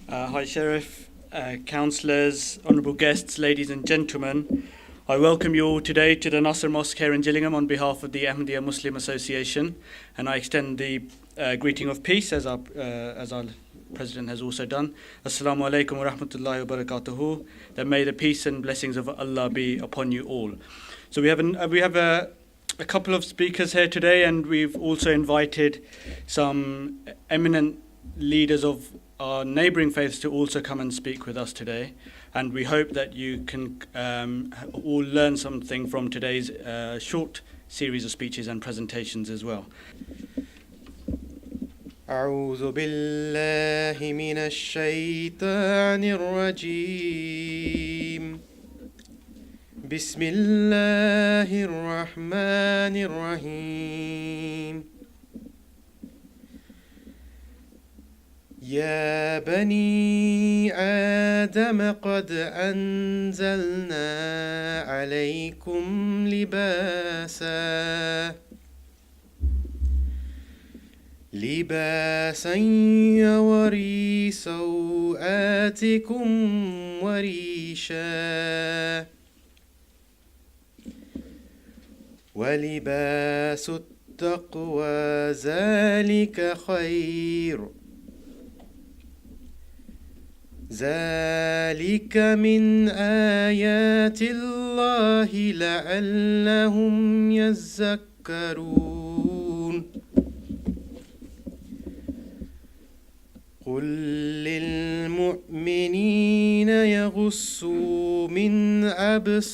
Hi Sheriff, councillors, honourable guests, ladies and gentlemen. I welcome you all today to the Nasir Mosque here in Gillingham on behalf of the Ahmadiyya Muslim Association, and I extend the greeting of peace as our President has also done. Assalamu alaikum wa rahmatullahi wa barakatuhu. That may the peace and blessings of Allah be upon you all. So we have a couple of speakers here today, and we've also invited some eminent leaders of our neighbouring faiths to also come and speak with us today. And we hope that you can all learn something from today's short series of speeches and presentations as well. أعوذ بالله من الشيطان الرجيم بسم الله الرحمن الرحيم يا بني آدم قد أنزلنا عليكم لباسا يوري سوآتكم وريشا ولباس التقوى ذلك خير ذلك من آيات الله لعلهم يذكرون قل للمؤمنين يغضوا من أبصارهم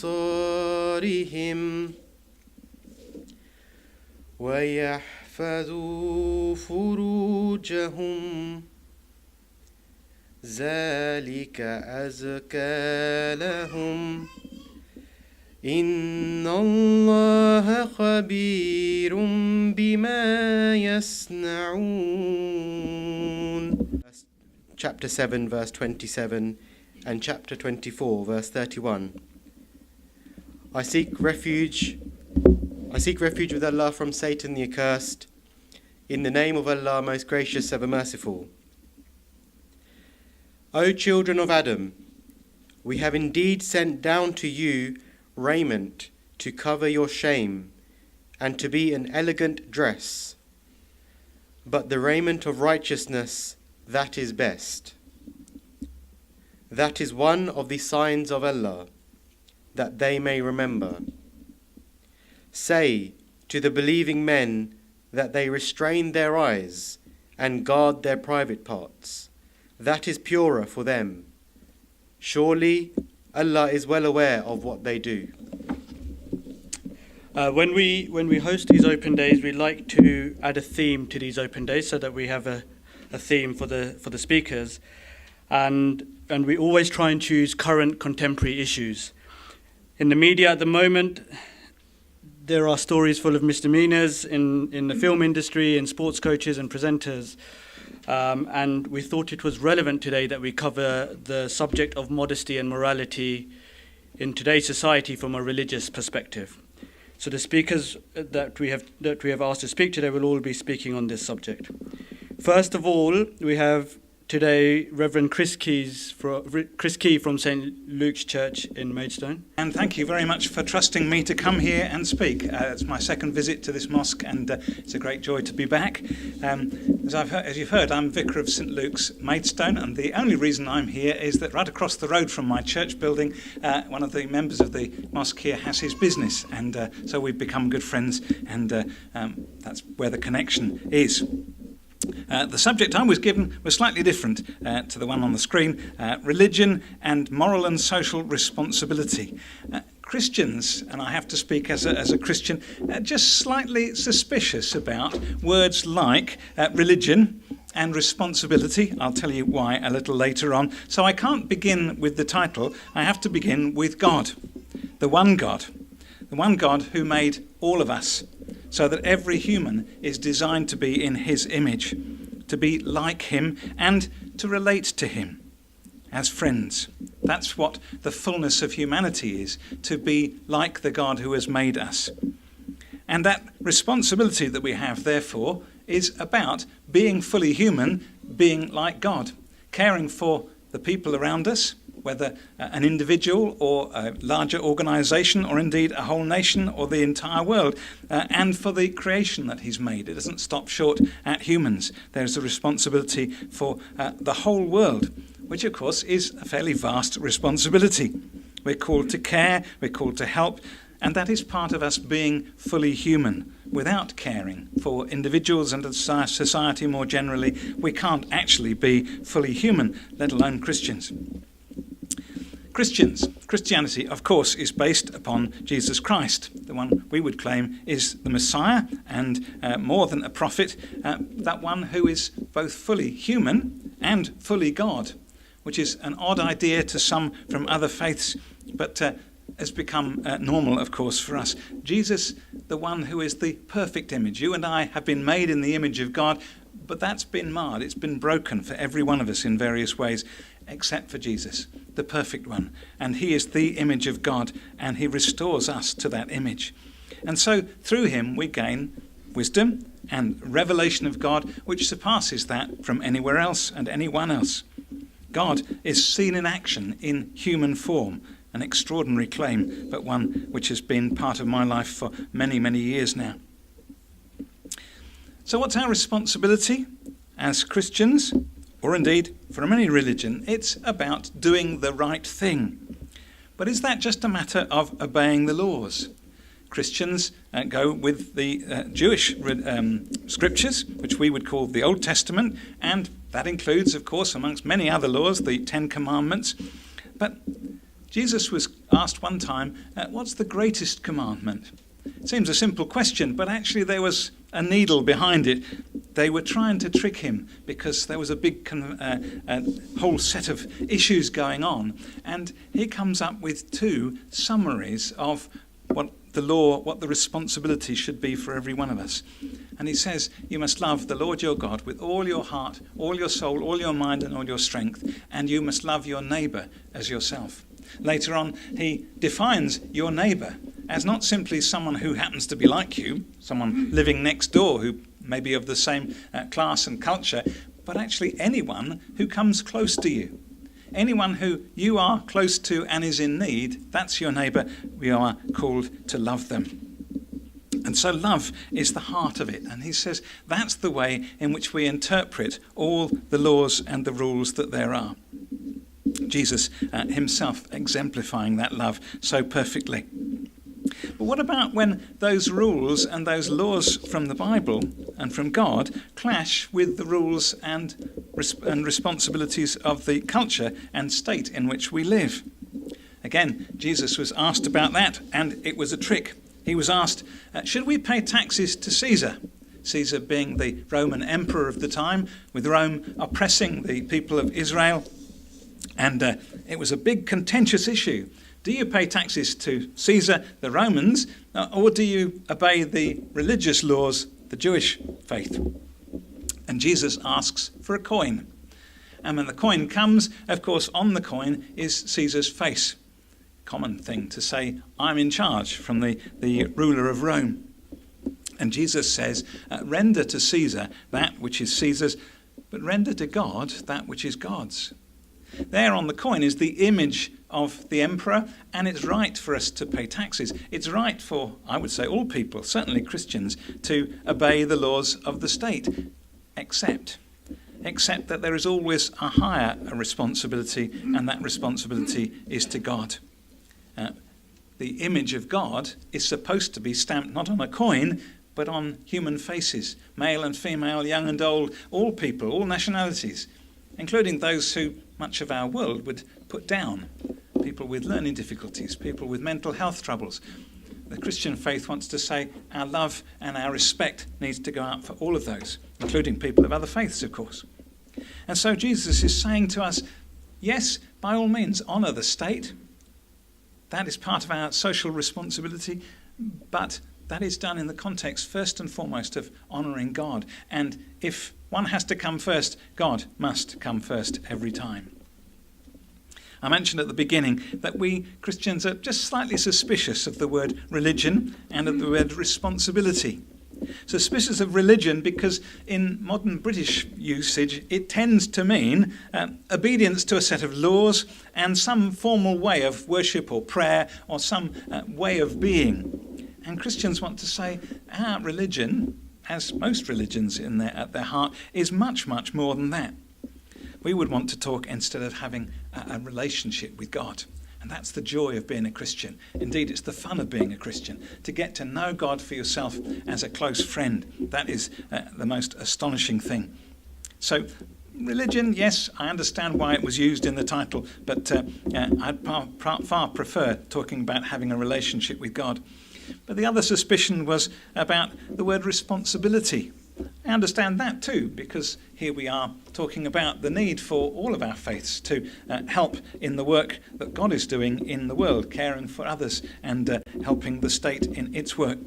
ويحفظوا فروجهم ذلك أزكى لهم إن الله خبير بما يصنعون. Chapter 7 verse 27 and chapter 24 verse 31. I seek refuge with Allah from Satan the accursed, in the name of Allah most gracious ever merciful. O children of Adam, we have indeed sent down to you raiment to cover your shame and to be an elegant dress, but the raiment of righteousness, that is best. That is one of the signs of Allah, that they may remember. Say to the believing men that they restrain their eyes and guard their private parts. That is purer for them. Surely Allah is well aware of what they do. When we host these open days, we like to add a theme to these open days so that we have a theme for the speakers, and we always try and choose current contemporary issues. In the media at the moment, there are stories full of misdemeanors in the film industry, in sports coaches and presenters. And we thought it was relevant today that we cover the subject of modesty and morality in today's society from a religious perspective. So the speakers that we have asked to speak today will all be speaking on this subject. First of all, we have today Reverend Chris Key from St. Luke's Church in Maidstone. And thank you very much for trusting me to come here and speak. It's my second visit to this mosque, and it's a great joy to be back. As you've heard, I'm Vicar of St. Luke's Maidstone, and the only reason I'm here is that right across the road from my church building, one of the members of the mosque here has his business, and so we've become good friends, and that's where the connection is. The subject I was given was slightly different to the one on the screen, religion and moral and social responsibility. Christians, and I have to speak as a Christian, are just slightly suspicious about words like religion and responsibility. I'll tell you why a little later on. So I can't begin with the title, I have to begin with God, the one God who made all of us, so that every human is designed to be in his image, to be like him and to relate to him as friends. That's what the fullness of humanity is, to be like the God who has made us. And that responsibility that we have, therefore, is about being fully human, being like God. caring for the people around us, whether an individual or a larger organisation or indeed a whole nation or the entire world, and for the creation that he's made. It doesn't stop short at humans. There's a responsibility for the whole world, which of course is a fairly vast responsibility. We're called to care, we're called to help, and that is part of us being fully human. Without caring for individuals and society more generally, we can't actually be fully human, let alone Christians. Christianity, of course, is based upon Jesus Christ, the one we would claim is the Messiah and more than a prophet, that one who is both fully human and fully God, which is an odd idea to some from other faiths, but has become normal, of course, for us. Jesus, the one who is the perfect image. You and I have been made in the image of God, but that's been marred. It's been broken for every one of us in various ways, except for Jesus, the perfect one. And he is the image of God, and he restores us to that image. And so through him we gain wisdom and revelation of God, which surpasses that from anywhere else and anyone else. God is seen in action in human form, an extraordinary claim, but one which has been part of my life for many, many years now. So what's our responsibility as Christians? Or indeed, from any religion, it's about doing the right thing. But is that just a matter of obeying the laws? Christians go with the Jewish scriptures, which we would call the Old Testament, and that includes, of course, amongst many other laws, the Ten Commandments. But Jesus was asked one time, what's the greatest commandment? It seems a simple question, but actually there was a needle behind it. They were trying to trick him because there was a big whole set of issues going on. And he comes up with two summaries of what the law, what the responsibility should be for every one of us. And he says, you must love the Lord your God with all your heart, all your soul, all your mind and all your strength. And you must love your neighbour as yourself. Later on, he defines your neighbour as not simply someone who happens to be like you, someone living next door who may be of the same class and culture, but actually anyone who comes close to you. Anyone who you are close to and is in need, that's your neighbour. We are called to love them. And so love is the heart of it. And he says that's the way in which we interpret all the laws and the rules that there are. Jesus himself exemplifying that love so perfectly. But what about when those rules and those laws from the Bible and from God clash with the rules and responsibilities of the culture and state in which we live? Again, Jesus was asked about that, and it was a trick. He was asked, should we pay taxes to Caesar? Caesar being the Roman emperor of the time, with Rome oppressing the people of Israel. And it was a big contentious issue. Do you pay taxes to Caesar, the Romans, or do you obey the religious laws, the Jewish faith? And Jesus asks for a coin. And when the coin comes, of course, on the coin is Caesar's face. Common thing to say, I'm in charge, from the ruler of Rome. And Jesus says, render to Caesar that which is Caesar's, but render to God that which is God's. There on the coin is the image of the emperor, and it's right for us to pay taxes. It's right for, I would say, all people, certainly Christians, to obey the laws of the state, except that there is always a higher responsibility, and that responsibility is to God. The image of God is supposed to be stamped not on a coin, but on human faces, male and female, young and old, all people, all nationalities, including those who much of our world would put down, people with learning difficulties, people with mental health troubles. The Christian faith wants to say our love and our respect needs to go out for all of those, including people of other faiths, of course. And so Jesus is saying to us, yes, by all means, honour the state. That is part of our social responsibility, but that is done in the context, first and foremost, of honouring God. And if one has to come first, God must come first every time. I mentioned at the beginning that we Christians are just slightly suspicious of the word religion and of the word responsibility. Suspicious of religion because in modern British usage it tends to mean obedience to a set of laws and some formal way of worship or prayer or some way of being. And Christians want to say our religion, as most religions at their heart, is much, much more than that. We would want to talk instead of having a relationship with God. And that's the joy of being a Christian. Indeed, it's the fun of being a Christian, to get to know God for yourself as a close friend. That is the most astonishing thing. So, religion, yes, I understand why it was used in the title, but I'd far prefer talking about having a relationship with God. But the other suspicion was about the word responsibility. I understand that too, because here we are talking about the need for all of our faiths to help in the work that God is doing in the world, caring for others and helping the state in its work.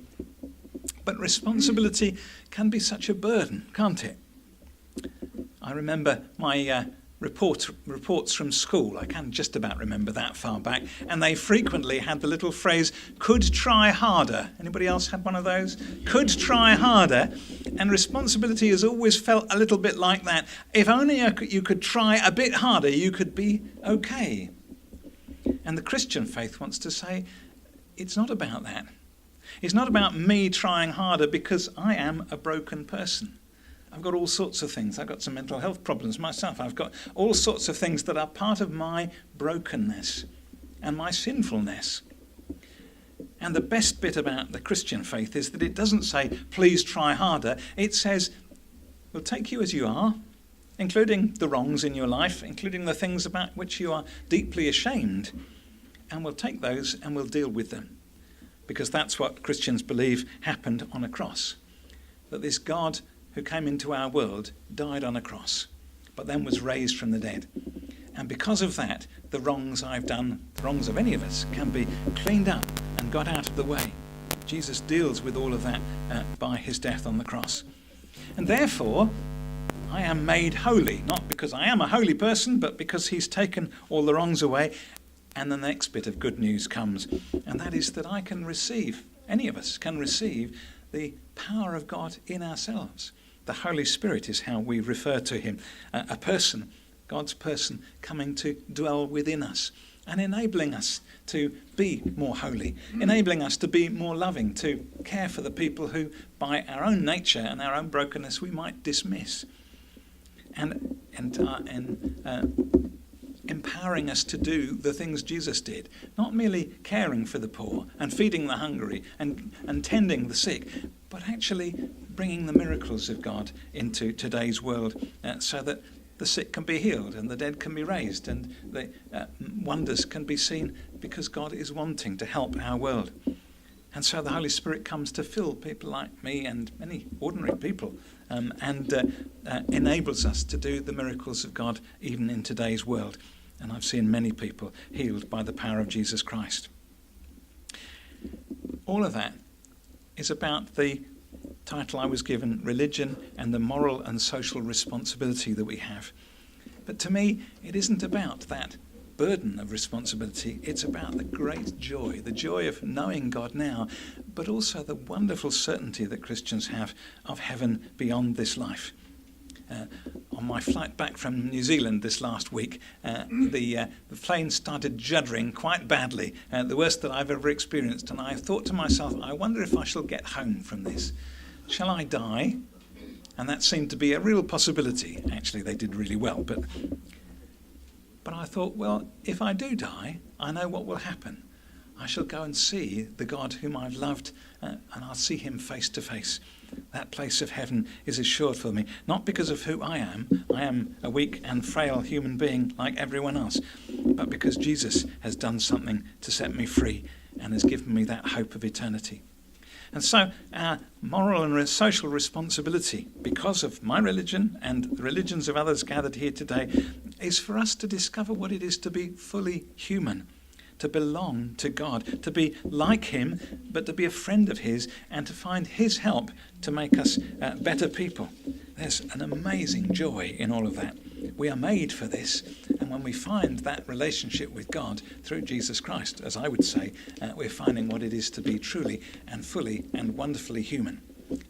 But responsibility can be such a burden, can't it? I remember my reports from school. I can just about remember that far back. And they frequently had the little phrase, could try harder. Anybody else had one of those? Could try harder. And responsibility has always felt a little bit like that. If only you could try a bit harder, you could be okay. And the Christian faith wants to say, it's not about that. It's not about me trying harder because I am a broken person. I've got all sorts of things. I've got some mental health problems myself. I've got all sorts of things that are part of my brokenness and my sinfulness. And the best bit about the Christian faith is that it doesn't say, please try harder. It says, we'll take you as you are, including the wrongs in your life, including the things about which you are deeply ashamed. And we'll take those and we'll deal with them. Because that's what Christians believe happened on a cross. That this God who came into our world died on a cross, but then was raised from the dead. And because of that, the wrongs I've done, the wrongs of any of us, can be cleaned up and got out of the way. Jesus deals with all of that by his death on the cross. And therefore, I am made holy, not because I am a holy person, but because he's taken all the wrongs away. And the next bit of good news comes, and that is that I can receive, any of us can receive, the power of God in ourselves. The Holy Spirit is how we refer to him, a person, God's person, coming to dwell within us and enabling us to be more holy, enabling us to be more loving, to care for the people who, by our own nature and our own brokenness, we might dismiss, and empowering us to do the things Jesus did, not merely caring for the poor and feeding the hungry and tending the sick, but actually bringing the miracles of God into today's world so that the sick can be healed and the dead can be raised and the wonders can be seen because God is wanting to help our world. And so the Holy Spirit comes to fill people like me and many ordinary people and enables us to do the miracles of God even in today's world. And I've seen many people healed by the power of Jesus Christ. All of that is about the title I was given, religion and the moral and social responsibility that we have. But to me, it isn't about that burden of responsibility. It's about the great joy, the joy of knowing God now, but also the wonderful certainty that Christians have of heaven beyond this life. On my flight back from New Zealand this last week, the plane started juddering quite badly, the worst that I've ever experienced. And I thought to myself, I wonder if I shall get home from this. Shall I die? And that seemed to be a real possibility. Actually, they did really well. But I thought, well, if I do die, I know what will happen. I shall go and see the God whom I've loved, and I'll see him face to face. That place of heaven is assured for me, not because of who I am a weak and frail human being like everyone else, but because Jesus has done something to set me free and has given me that hope of eternity. And so our moral and social responsibility, because of my religion and the religions of others gathered here today, is for us to discover what it is to be fully human, to belong to God, to be like him, but to be a friend of his and to find his help to make us better people. There's an amazing joy in all of that. We are made for this, and when we find that relationship with God through Jesus Christ, as I would say, we're finding what it is to be truly and fully and wonderfully human.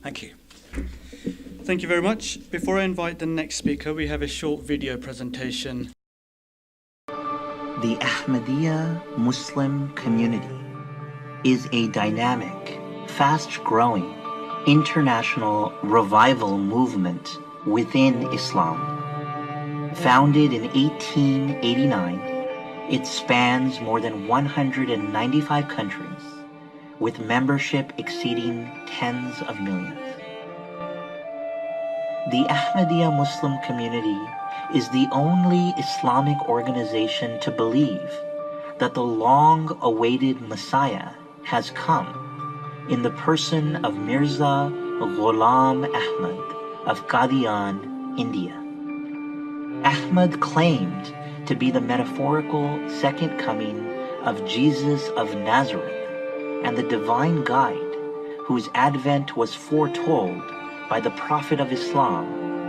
Thank you. Thank you very much. Before I invite the next speaker, we have a short video presentation. The Ahmadiyya Muslim community is a dynamic, fast-growing, international revival movement within Islam. Founded in 1889, it spans more than 195 countries, with membership exceeding tens of millions. The Ahmadiyya Muslim community is the only Islamic organization to believe that the long-awaited Messiah has come in the person of Mirza Ghulam Ahmad of Qadian, India. Ahmad claimed to be the metaphorical second coming of Jesus of Nazareth and the divine guide whose advent was foretold by the Prophet of Islam,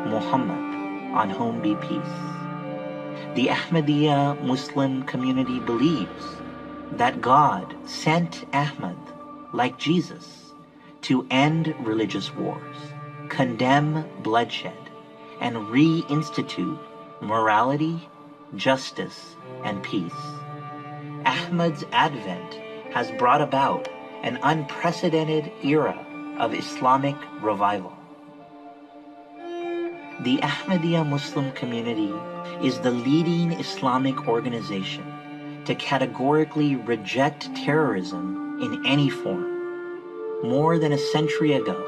Muhammad, on whom be peace. The Ahmadiyya Muslim community believes that God sent Ahmad, like Jesus, to end religious wars, condemn bloodshed, and reinstitute morality, justice, and peace. Ahmad's advent has brought about an unprecedented era of Islamic revival. The Ahmadiyya Muslim community is the leading Islamic organization to categorically reject terrorism in any form. More than a century ago,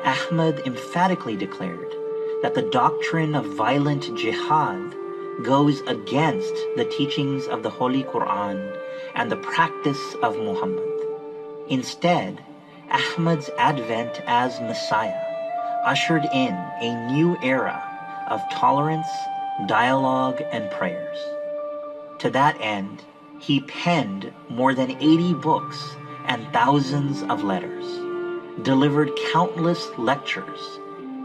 Ahmad emphatically declared that the doctrine of violent jihad goes against the teachings of the Holy Quran and the practice of Muhammad. Instead, Ahmad's advent as Messiah ushered in a new era of tolerance, dialogue, and prayers. To that end, he penned more than 80 books and thousands of letters, delivered countless lectures,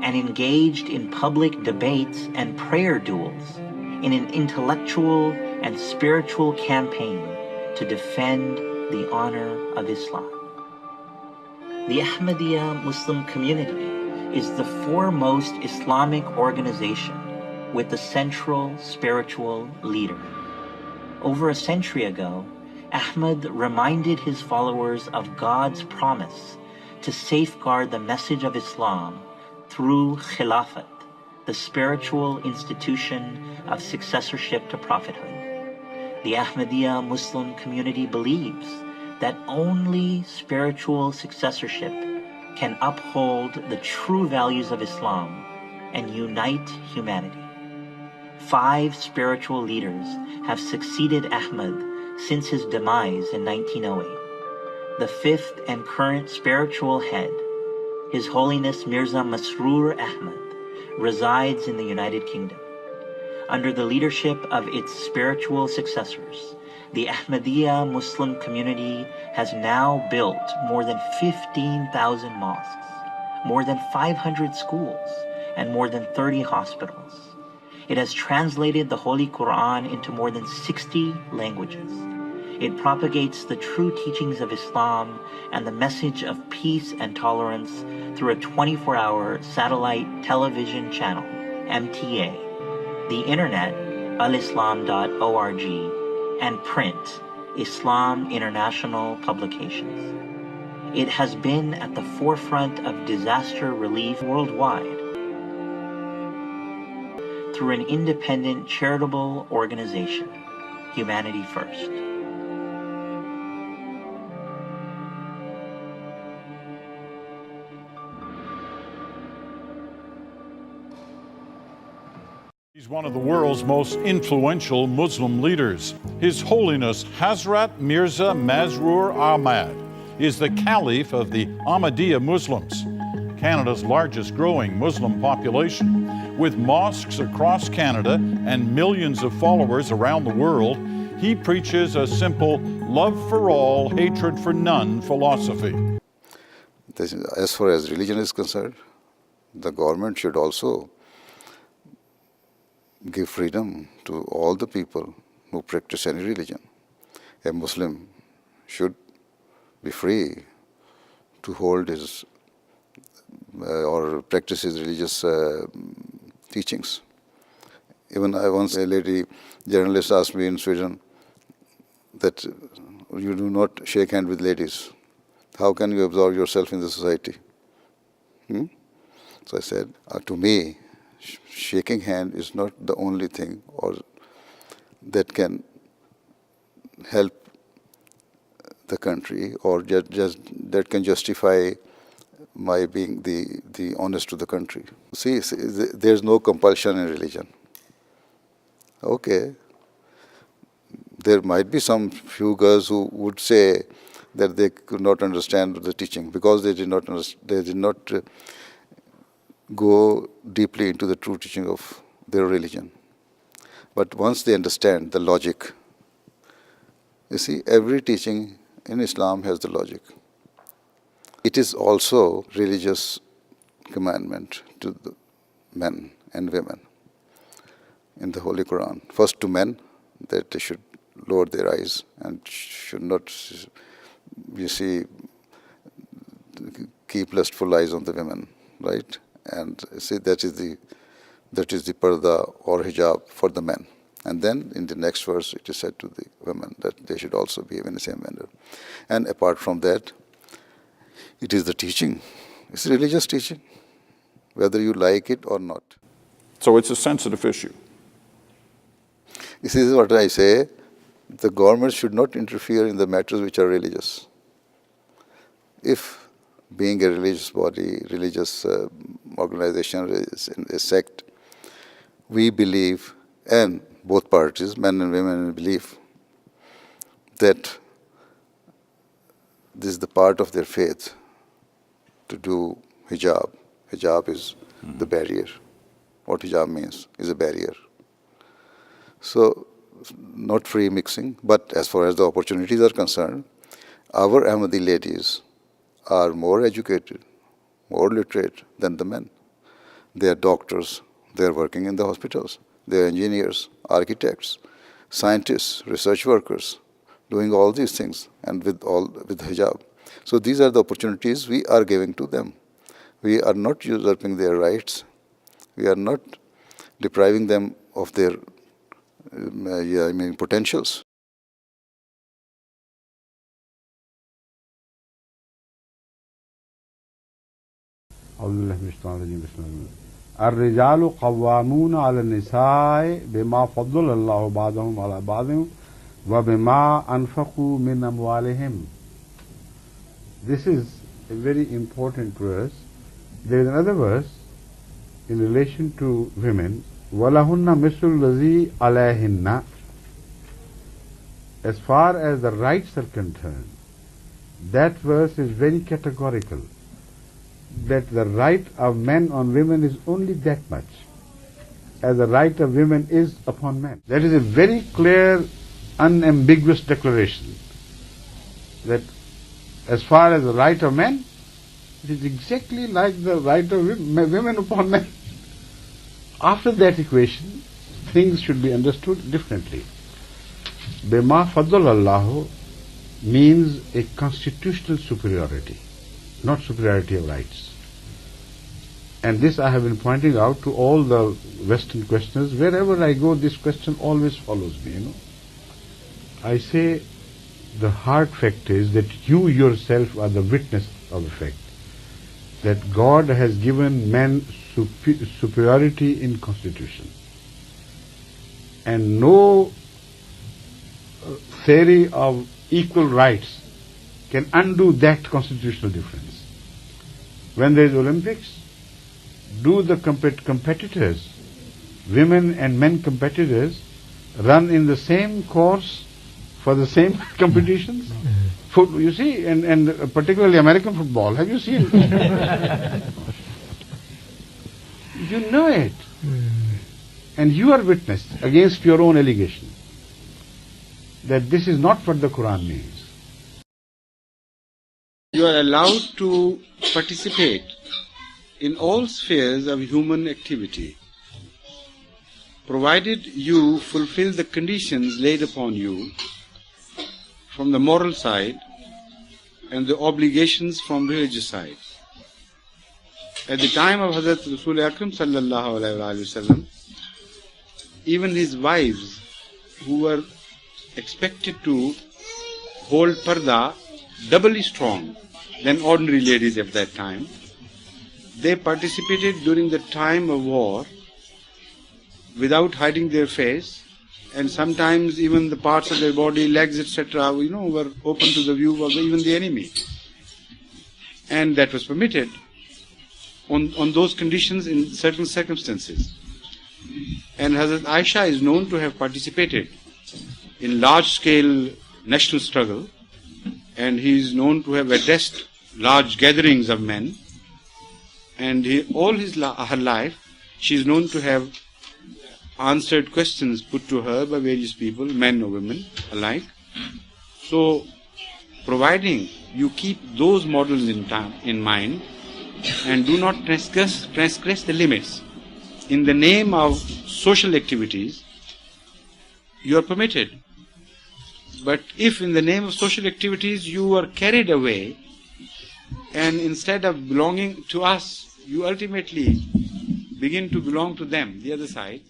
and engaged in public debates and prayer duels in an intellectual and spiritual campaign to defend the honor of Islam. The Ahmadiyya Muslim community is the foremost Islamic organization with the central spiritual leader. Over a century ago, Ahmad reminded his followers of God's promise to safeguard the message of Islam through Khilafat, the spiritual institution of successorship to prophethood. The Ahmadiyya Muslim community believes that only spiritual successorship can uphold the true values of Islam and unite humanity. 5 spiritual leaders have succeeded Ahmad since his demise in 1908. The 5th and current spiritual head, His Holiness Mirza Masroor Ahmad, resides in the United Kingdom. Under the leadership of its spiritual successors, the Ahmadiyya Muslim community has now built more than 15,000 mosques, more than 500 schools, and more than 30 hospitals. It has translated the Holy Quran into more than 60 languages. It propagates the true teachings of Islam and the message of peace and tolerance through a 24-hour satellite television channel, MTA, the internet, alislam.org, and print, Islam International Publications. It has been at the forefront of disaster relief worldwide through an independent charitable organization, Humanity First. He's one of the world's most influential Muslim leaders. His Holiness Hazrat Mirza Masroor Ahmad is the Caliph of the Ahmadiyya Muslims, Canada's largest growing Muslim population. With mosques across Canada and millions of followers around the world, he preaches a simple love for all, hatred for none philosophy. As far as religion is concerned, the government should also give freedom to all the people who practice any religion. A Muslim should be free to hold his or practices religious teachings. Even once a lady journalist asked me in Sweden that you do not shake hands with ladies. How can you absorb yourself in the society? So I said, to me, shaking hand is not the only thing or that can help the country or just that can justify my being the honest to the country. See, there's no compulsion in religion. Okay. There might be some few girls who would say that they could not understand the teaching because they did not go deeply into the true teaching of their religion. But once they understand the logic, you see, every teaching in Islam has the logic. It is also religious commandment to the men and women in the Holy Quran. First to men, that they should lower their eyes and should not, you see, keep lustful eyes on the women, right? And see, that is the parda or hijab for the men. And then in the next verse it is said to the women that they should also behave in the same manner. And apart from that, it is the teaching. It's religious teaching, whether you like it or not. So it's a sensitive issue. This is what I say. The government should not interfere in the matters which are religious. If being a religious body, religious organization, a sect, we believe, and both parties, men and women, believe that this is the part of their faith to do hijab. Hijab is the barrier. What hijab means is a barrier. So, not free mixing, but as far as the opportunities are concerned, our Ahmadi ladies are more educated, more literate than the men. They are doctors, they are working in the hospitals, they are engineers, architects, scientists, research workers, doing all these things and with hijab. So these are the opportunities we are giving to them. We are not usurping their rights. We are not depriving them of their potentials. الرجال قوامون على النساء بما فضل الله بعضهم على بعض وبما أنفقوا من أموالهم. This is a very important verse. There is another verse in relation to women. وَلَهُنَّ مِثْلُ الَّذِي عَلَيْهِنَّ. As far as the rights are concerned, that verse is very categorical, that the right of men on women is only that much as the right of women is upon men. That is a very clear, unambiguous declaration that as far as the right of men, it is exactly like the right of women upon men. After that equation, things should be understood differently. Bima Faddal Allahu means a constitutional superiority, not superiority of rights. And this I have been pointing out to all the Western questioners. Wherever I go, this question always follows me, I say the hard fact is that you yourself are the witness of the fact that God has given men superiority in constitution. And no theory of equal rights can undo that constitutional difference. When there is Olympics, do the competitors, women and men competitors, run in the same course for the same competitions? You see, and particularly American football, have you seen? You know it. And you are witness against your own allegation that this is not what the Quran means. You are allowed to participate in all spheres of human activity, provided you fulfill the conditions laid upon you from the moral side and the obligations from religious side. at the time of Hazrat Rasul Akram sallallahu alaihi wasallam, even his wives who were expected to hold parda doubly strong than ordinary ladies at that time, they participated during the time of war without hiding their face, and sometimes even the parts of their body, legs, etc., were open to the view of even the enemy. And that was permitted on those conditions in certain circumstances. And Hazrat Aisha is known to have participated in large-scale national struggle, and he is known to have addressed large gatherings of men. And her life, she is known to have answered questions put to her by various people, men or women alike. So, providing you keep those models in mind and do not transgress the limits in the name of social activities, you are permitted. But if in the name of social activities you are carried away, and instead of belonging to us, you ultimately begin to belong to them, the other side,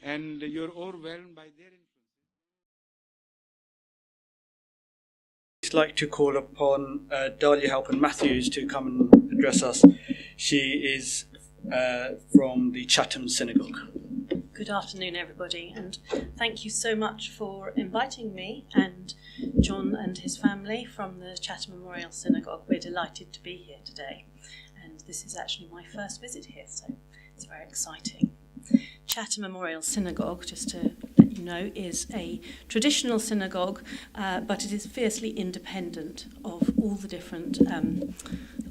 and you're overwhelmed by their influence. I'd like to call upon Dalia Halpern-Matthews to come and address us. She is from the Chatham Synagogue. Good afternoon, everybody, and thank you so much for inviting me and John and his family from the Chatham Memorial Synagogue. We're delighted to be here today, and this is actually my first visit here, so it's very exciting. Chatham Memorial Synagogue, just to let you know, is a traditional synagogue, but it is fiercely independent of all the different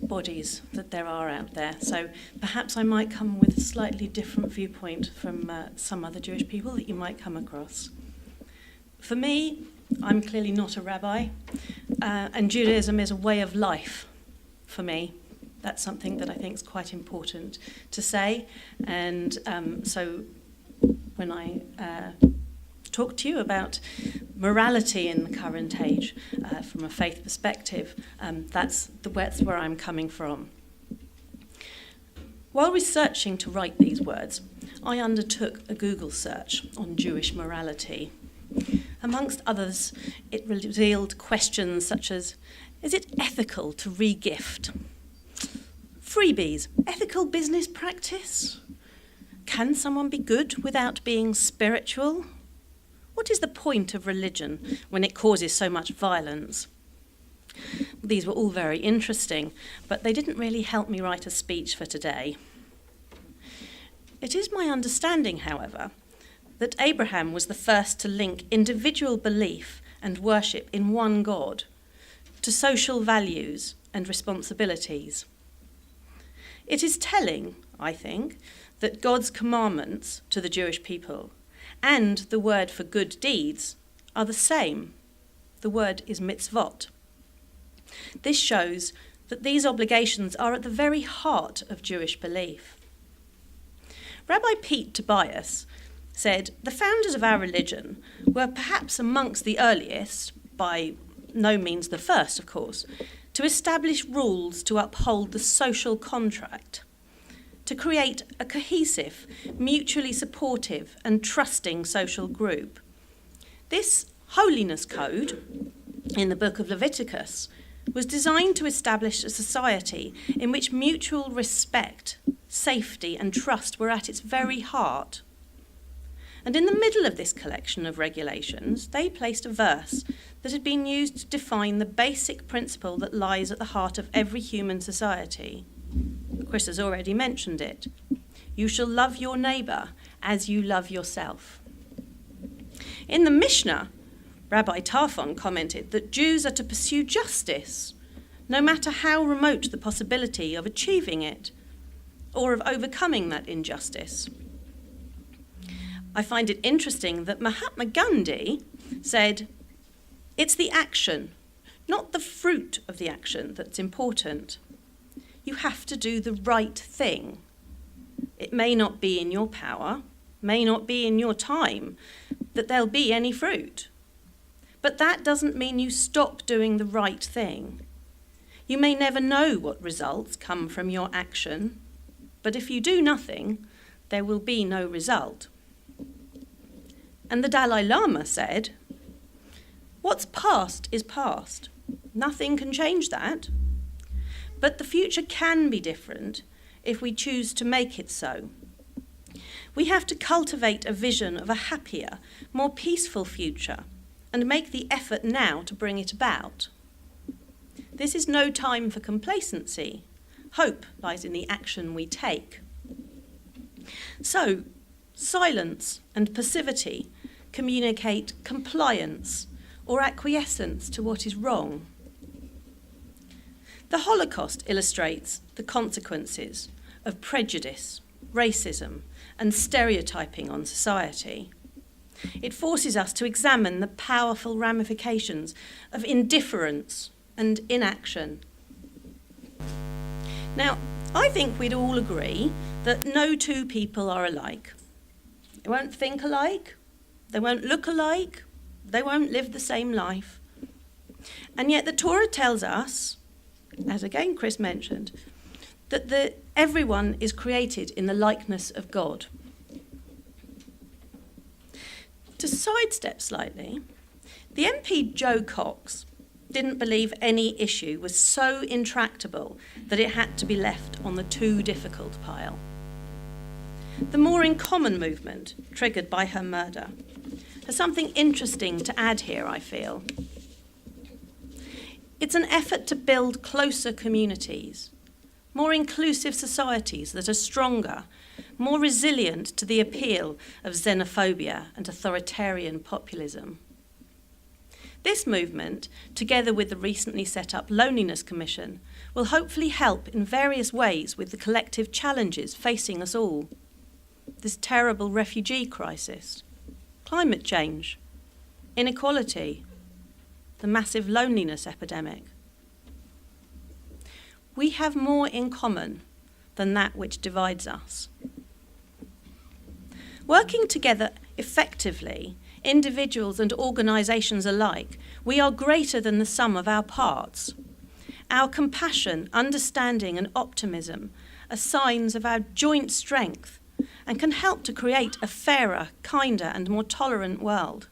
bodies that there are out there. So perhaps I might come with a slightly different viewpoint from some other Jewish people that you might come across. For me, I'm clearly not a rabbi, and Judaism is a way of life for me. That's something that I think is quite important to say. And so when I talk to you about morality in the current age from a faith perspective, that's where I'm coming from. While researching to write these words, I undertook a Google search on Jewish morality. Amongst others, it revealed questions such as, is it ethical to re-gift? Freebies, ethical business practice? Can someone be good without being spiritual? What is the point of religion when it causes so much violence? These were all very interesting, but they didn't really help me write a speech for today. It is my understanding, however, that Abraham was the first to link individual belief and worship in one God to social values and responsibilities. It is telling, I think, that God's commandments to the Jewish people and the word for good deeds are the same. The word is mitzvot. This shows that these obligations are at the very heart of Jewish belief. Rabbi Pete Tobias said, the founders of our religion were perhaps amongst the earliest, by no means the first, of course, to establish rules to uphold the social contract, to create a cohesive, mutually supportive and trusting social group. This holiness code in the book of Leviticus was designed to establish a society in which mutual respect, safety and trust were at its very heart. And in the middle of this collection of regulations, they placed a verse that had been used to define the basic principle that lies at the heart of every human society. Chris has already mentioned it. You shall love your neighbour as you love yourself. In the Mishnah, Rabbi Tarfon commented that Jews are to pursue justice, no matter how remote the possibility of achieving it or of overcoming that injustice. I find it interesting that Mahatma Gandhi said, it's the action, not the fruit of the action that's important. You have to do the right thing. It may not be in your power, may not be in your time, that there'll be any fruit. But that doesn't mean you stop doing the right thing. You may never know what results come from your action, but if you do nothing, there will be no result. And the Dalai Lama said, "What's past is past. Nothing can change that. But the future can be different if we choose to make it so. We have to cultivate a vision of a happier, more peaceful future and make the effort now to bring it about. This is no time for complacency. Hope lies in the action we take." So, silence and passivity communicate compliance or acquiescence to what is wrong. The Holocaust illustrates the consequences of prejudice, racism, and stereotyping on society. It forces us to examine the powerful ramifications of indifference and inaction. Now, I think we'd all agree that no two people are alike. They won't think alike, they won't look alike, they won't live the same life. And yet the Torah tells us, as again Chris mentioned, that everyone is created in the likeness of God. To sidestep slightly, the MP Joe Cox didn't believe any issue was so intractable that it had to be left on the too difficult pile. The More in Common movement, triggered by her murder, has something interesting to add here, I feel. It's an effort to build closer communities, more inclusive societies that are stronger, more resilient to the appeal of xenophobia and authoritarian populism. This movement, together with the recently set up Loneliness Commission, will hopefully help in various ways with the collective challenges facing us all. This terrible refugee crisis, climate change, inequality, the massive loneliness epidemic. We have more in common than that which divides us. Working together effectively, individuals and organisations alike, we are greater than the sum of our parts. Our compassion, understanding and optimism are signs of our joint strength and can help to create a fairer, kinder and more tolerant world.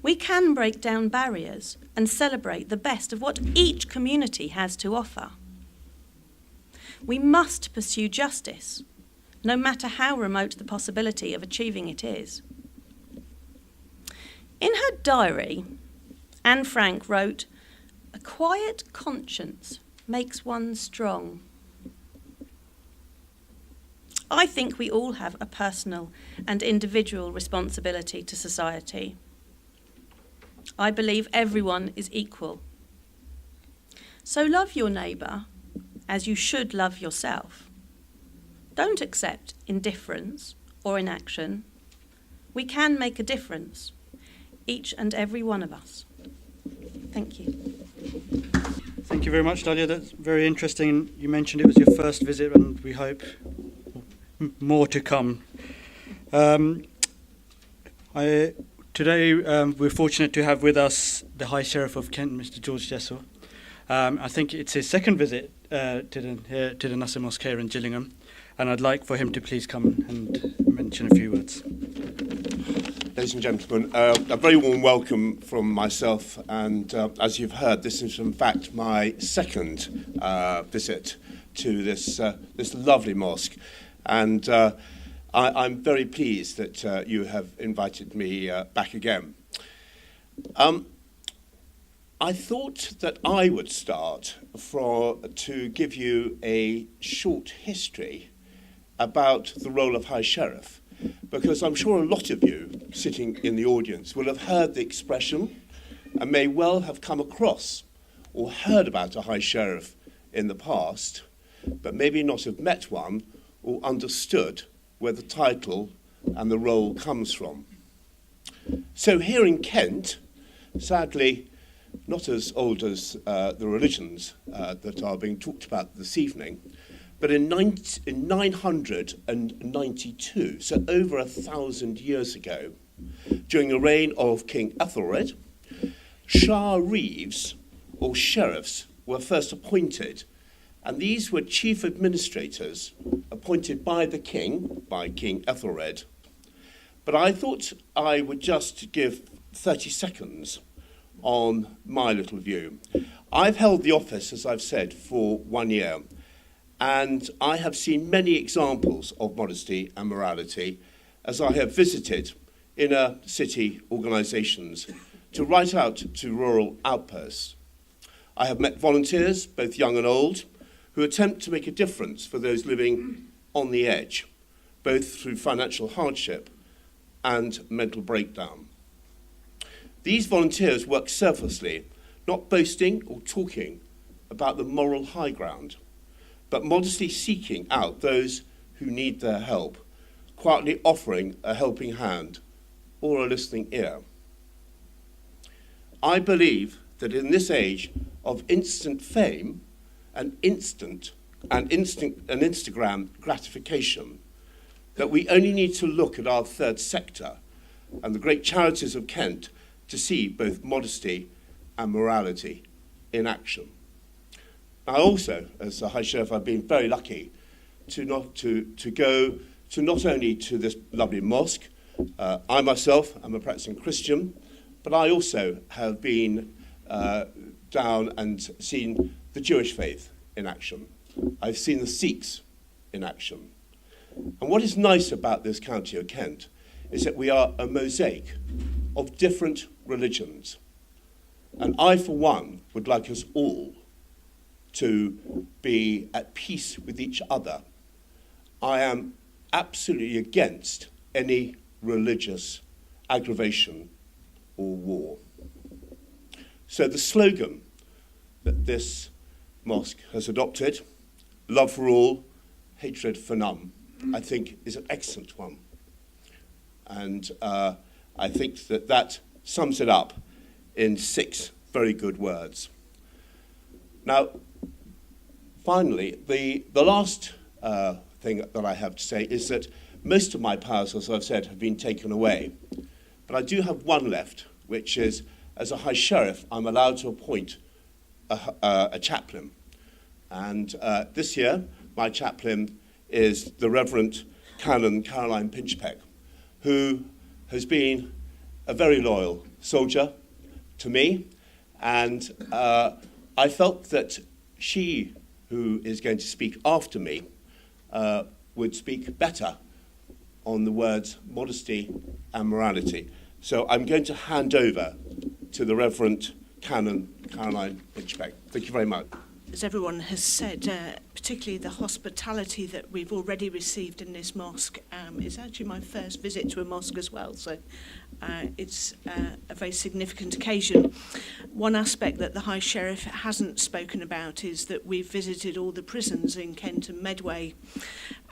We can break down barriers and celebrate the best of what each community has to offer. We must pursue justice, no matter how remote the possibility of achieving it is. In her diary, Anne Frank wrote, "A quiet conscience makes one strong." I think we all have a personal and individual responsibility to society. I believe everyone is equal. So love your neighbour as you should love yourself. Don't accept indifference or inaction. We can make a difference, each and every one of us. Thank you. Thank you very much, Dalia. That's very interesting. You mentioned it was your first visit, and we hope more to come. Today, we're fortunate to have with us the High Sheriff of Kent, Mr. George Jessel. I think it's his second visit to the Nasir Mosque here in Gillingham, and I'd like for him to please come and mention a few words. Ladies and gentlemen, a very warm welcome from myself, and as you've heard, this is in fact my second visit to this lovely mosque, and I'm very pleased that you have invited me back again. I thought that I would start to give you a short history about the role of High Sheriff, because I'm sure a lot of you sitting in the audience will have heard the expression and may well have come across or heard about a High Sheriff in the past, but maybe not have met one or understood where the title and the role comes from. So here in Kent, sadly not as old as the religions that are being talked about this evening, but in 992, so over 1,000 years ago, during the reign of King Ethelred, Shah Reeves, or sheriffs, were first appointed, and these were chief administrators appointed by the king, by King Ethelred. But I thought I would just give 30 seconds on my little view. I've held the office, as I've said, for 1 year, and I have seen many examples of modesty and morality as I have visited inner city organisations to right out to rural outposts. I have met volunteers, both young and old, who attempt to make a difference for those living on the edge, both through financial hardship and mental breakdown. These volunteers work selflessly, not boasting or talking about the moral high ground, but modestly seeking out those who need their help, quietly offering a helping hand or a listening ear. I believe that in this age of instant fame and Instagram gratification, that we only need to look at our third sector and the great charities of Kent to see both modesty and morality in action. I also, as the High Sheriff, I've been very lucky to go to not only to this lovely mosque. I myself am a practicing Christian, but I also have been down and seen the Jewish faith in action. I've seen the Sikhs in action. And what is nice about this county of Kent is that we are a mosaic of different religions. And I, for one, would like us all to be at peace with each other. I am absolutely against any religious aggravation or war. So the slogan that this mosque has adopted, love for all, hatred for none, I think is an excellent one. And I think that that sums it up in 6 very good words. Now, finally, the last thing that I have to say is that most of my powers, as I've said, have been taken away. But I do have one left, which is, as a High Sheriff, I'm allowed to appoint a chaplain. And this year, my chaplain is the Reverend Canon Caroline Pinchbeck, who has been a very loyal soldier to me. And I felt that she, who is going to speak after me, would speak better on the words modesty and morality. So I'm going to hand over to the Reverend Canon Caroline Pinchbeck. Thank you very much. As everyone has said, particularly the hospitality that we've already received in this mosque is actually my first visit to a mosque as well, so it's a very significant occasion. One aspect that the High Sheriff hasn't spoken about is that we've visited all the prisons in Kent and Medway,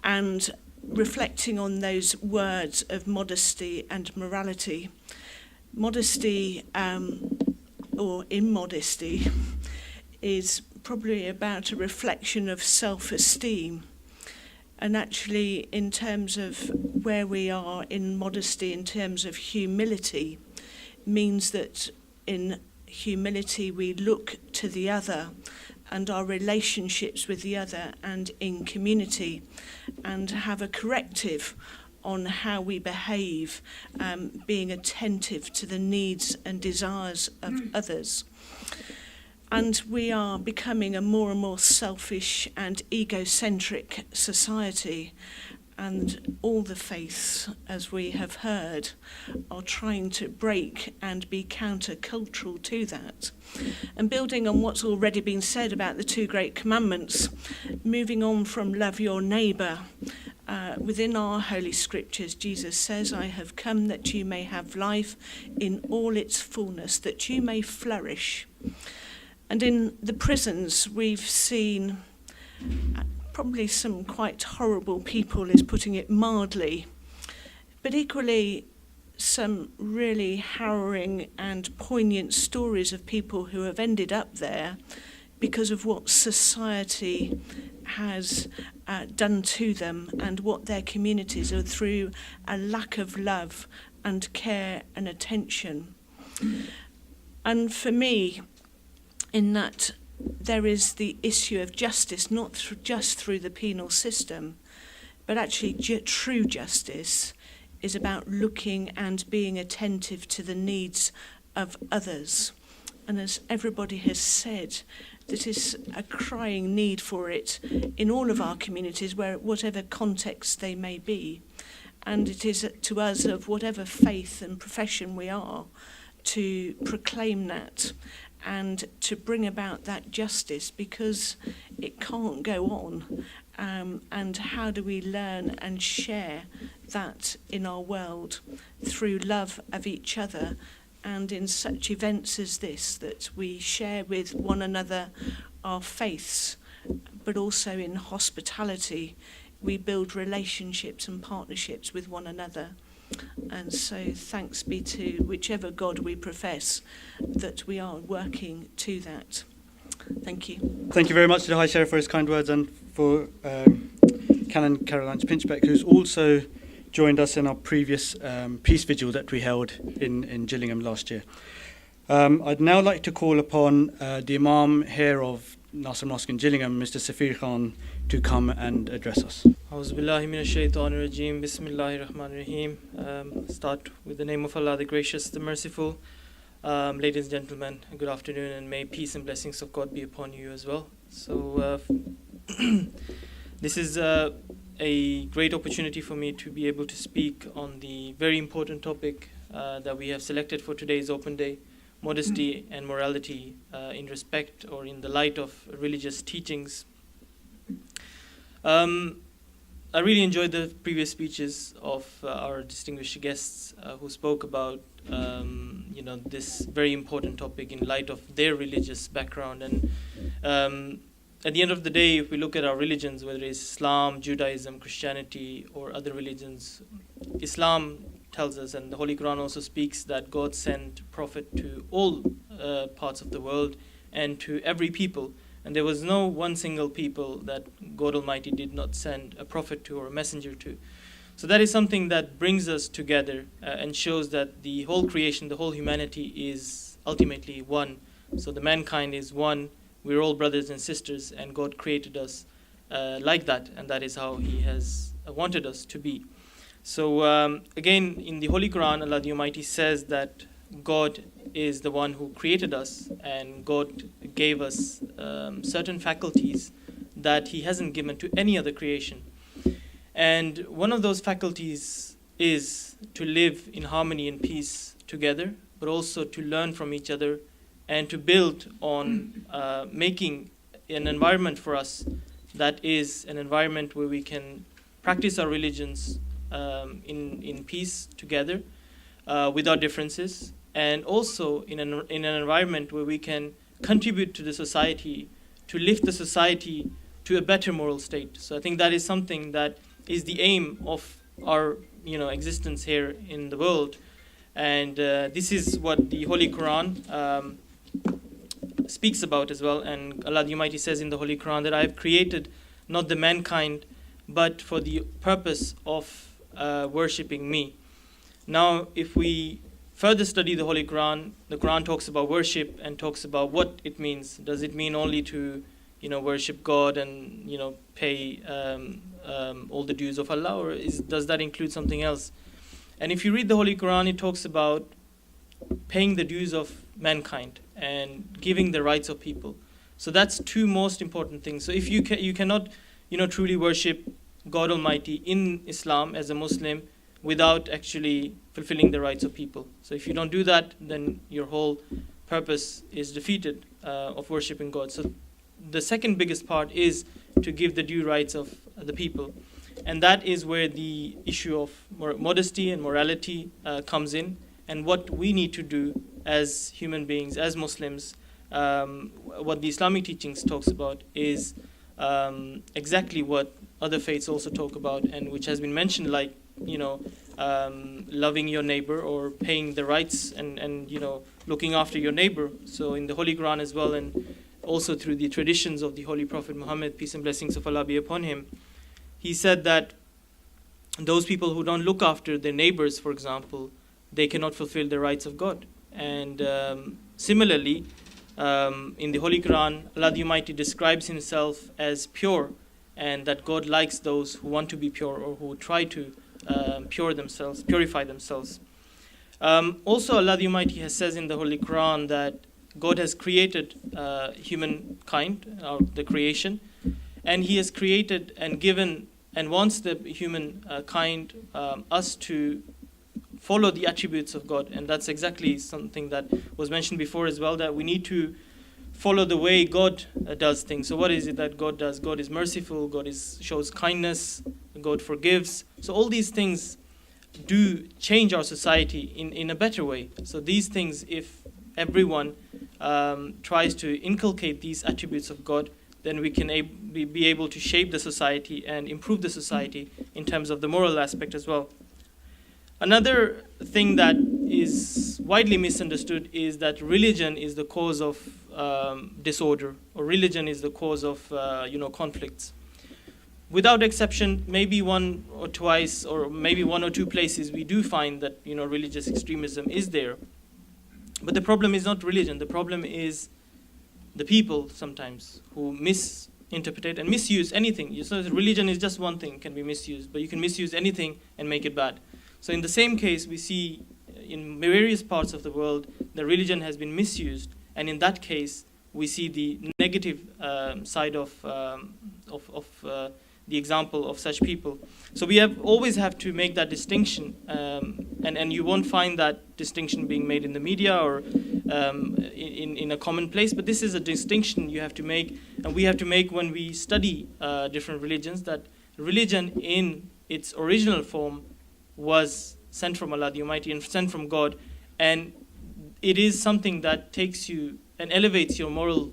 and reflecting on those words of modesty and morality. Modesty, or immodesty, is probably about a reflection of self-esteem. And actually, in terms of where we are in modesty, in terms of humility, means that in humility we look to the other and our relationships with the other and in community, and have a corrective on how we behave, being attentive to the needs and desires of others. And we are becoming a more and more selfish and egocentric society, and all the faiths, as we have heard, are trying to break and be counter-cultural to that. And building on what's already been said about the 2 great commandments, moving on from love your neighbour, within our Holy Scriptures, Jesus says, I have come that you may have life in all its fullness, that you may flourish. And in the prisons, we've seen probably some quite horrible people, is putting it mildly, but equally some really harrowing and poignant stories of people who have ended up there because of what society has done to them and what their communities are through a lack of love and care and attention. And for me, in that there is the issue of justice, not just through the penal system, but actually true justice is about looking and being attentive to the needs of others. And as everybody has said, that is a crying need for it in all of our communities, whatever context they may be. And it is to us, of whatever faith and profession we are, to proclaim that and to bring about that justice, because it can't go on. And how do we learn and share that in our world through love of each other, and in such events as this, that we share with one another our faiths, but also in hospitality we build relationships and partnerships with one another. And so thanks be to whichever God we profess that we are working to that. Thank you. Thank you very much to the High Sheriff for his kind words, and for Canon Caroline Pinchbeck, who's also joined us in our previous peace vigil that we held in Gillingham last year. I'd now like to call upon the Imam here of Nasir Mosque in Gillingham, Mr. Safir Khan, to come and address us. Bismillahirrahmanirrahim. Bismillahirrahmanirrahim. Start with the name of Allah, the Gracious, the Merciful. Ladies and gentlemen, good afternoon, and may peace and blessings of God be upon you as well. So this is a great opportunity for me to be able to speak on the very important topic that we have selected for today's open day: modesty and morality in respect or in the light of religious teachings. I really enjoyed the previous speeches of our distinguished guests who spoke about this very important topic in light of their religious background. And at the end of the day, if we look at our religions, whether it's Islam, Judaism, Christianity, or other religions, Islam tells us, and the Holy Quran also speaks, that God sent prophet to all parts of the world and to every people. And there was no one single people that God Almighty did not send a prophet to or a messenger to. So that is something that brings us together and shows that the whole creation, the whole humanity is ultimately one. So the mankind is one. We're all brothers and sisters, and God created us like that, and that is how He has wanted us to be. So again, in the Holy Quran, Allah the Almighty says that God is the one who created us, and God gave us certain faculties that He hasn't given to any other creation. And one of those faculties is to live in harmony and peace together, but also to learn from each other and to build on making an environment for us that is an environment where we can practice our religions in peace together with our differences, and also in an environment where we can contribute to the society, to lift the society to a better moral state. So I think that is something that is the aim of our existence here in the world. And this is what the Holy Quran speaks about as well. And Allah the Almighty says in the Holy Quran that I have created not the mankind, but for the purpose of worshipping me. Now, if we further study the Holy Quran, the Quran talks about worship and talks about what it means. Does it mean only to, worship God and, pay all the dues of Allah, or does that include something else? And if you read the Holy Quran, it talks about paying the dues of mankind and giving the rights of people. So that's two most important things. So if you cannot, truly worship God Almighty in Islam as a Muslim without actually fulfilling the rights of people. So if you don't do that, then your whole purpose is defeated of worshiping God. So the second biggest part is to give the due rights of the people. And that is where the issue of modesty and morality comes in, and what we need to do as human beings, as Muslims. What the Islamic teachings talks about is exactly what other faiths also talk about, and which has been mentioned, like loving your neighbor or paying the rights and looking after your neighbor. So in the Holy Quran as well, and also through the traditions of the Holy Prophet Muhammad, peace and blessings of Allah be upon him, he said that those people who don't look after their neighbors, for example, they cannot fulfill the rights of God. And similarly, In the Holy Quran, Allah the Almighty describes Himself as pure, and that God likes those who want to be pure or who try to purify themselves. Also, Allah the Almighty has says in the Holy Quran that God has created humankind, the creation, and He has created and given and wants the humankind us to follow the attributes of God. And that's exactly something that was mentioned before as well, that we need to follow the way God does things. So what is it that God does? God is merciful, God shows kindness, God forgives. So all these things do change our society in a better way. So these things, if everyone tries to inculcate these attributes of God, then we can be able to shape the society and improve the society in terms of the moral aspect as well. Another thing that is widely misunderstood is that religion is the cause of disorder, or religion is the cause of conflicts. Without exception, maybe one or twice, or maybe one or two places, we do find that religious extremism is there. But the problem is not religion. The problem is the people sometimes who misinterpret and misuse anything. Religion is just one thing, can be misused, but you can misuse anything and make it bad. So in the same case, we see in various parts of the world that religion has been misused, and in that case, we see the negative side of the example of such people. So we always have to make that distinction, and you won't find that distinction being made in the media or in a common place, but this is a distinction you have to make, and we have to make when we study different religions, that religion in its original form was sent from Allah the Almighty and sent from God, and it is something that takes you and elevates your moral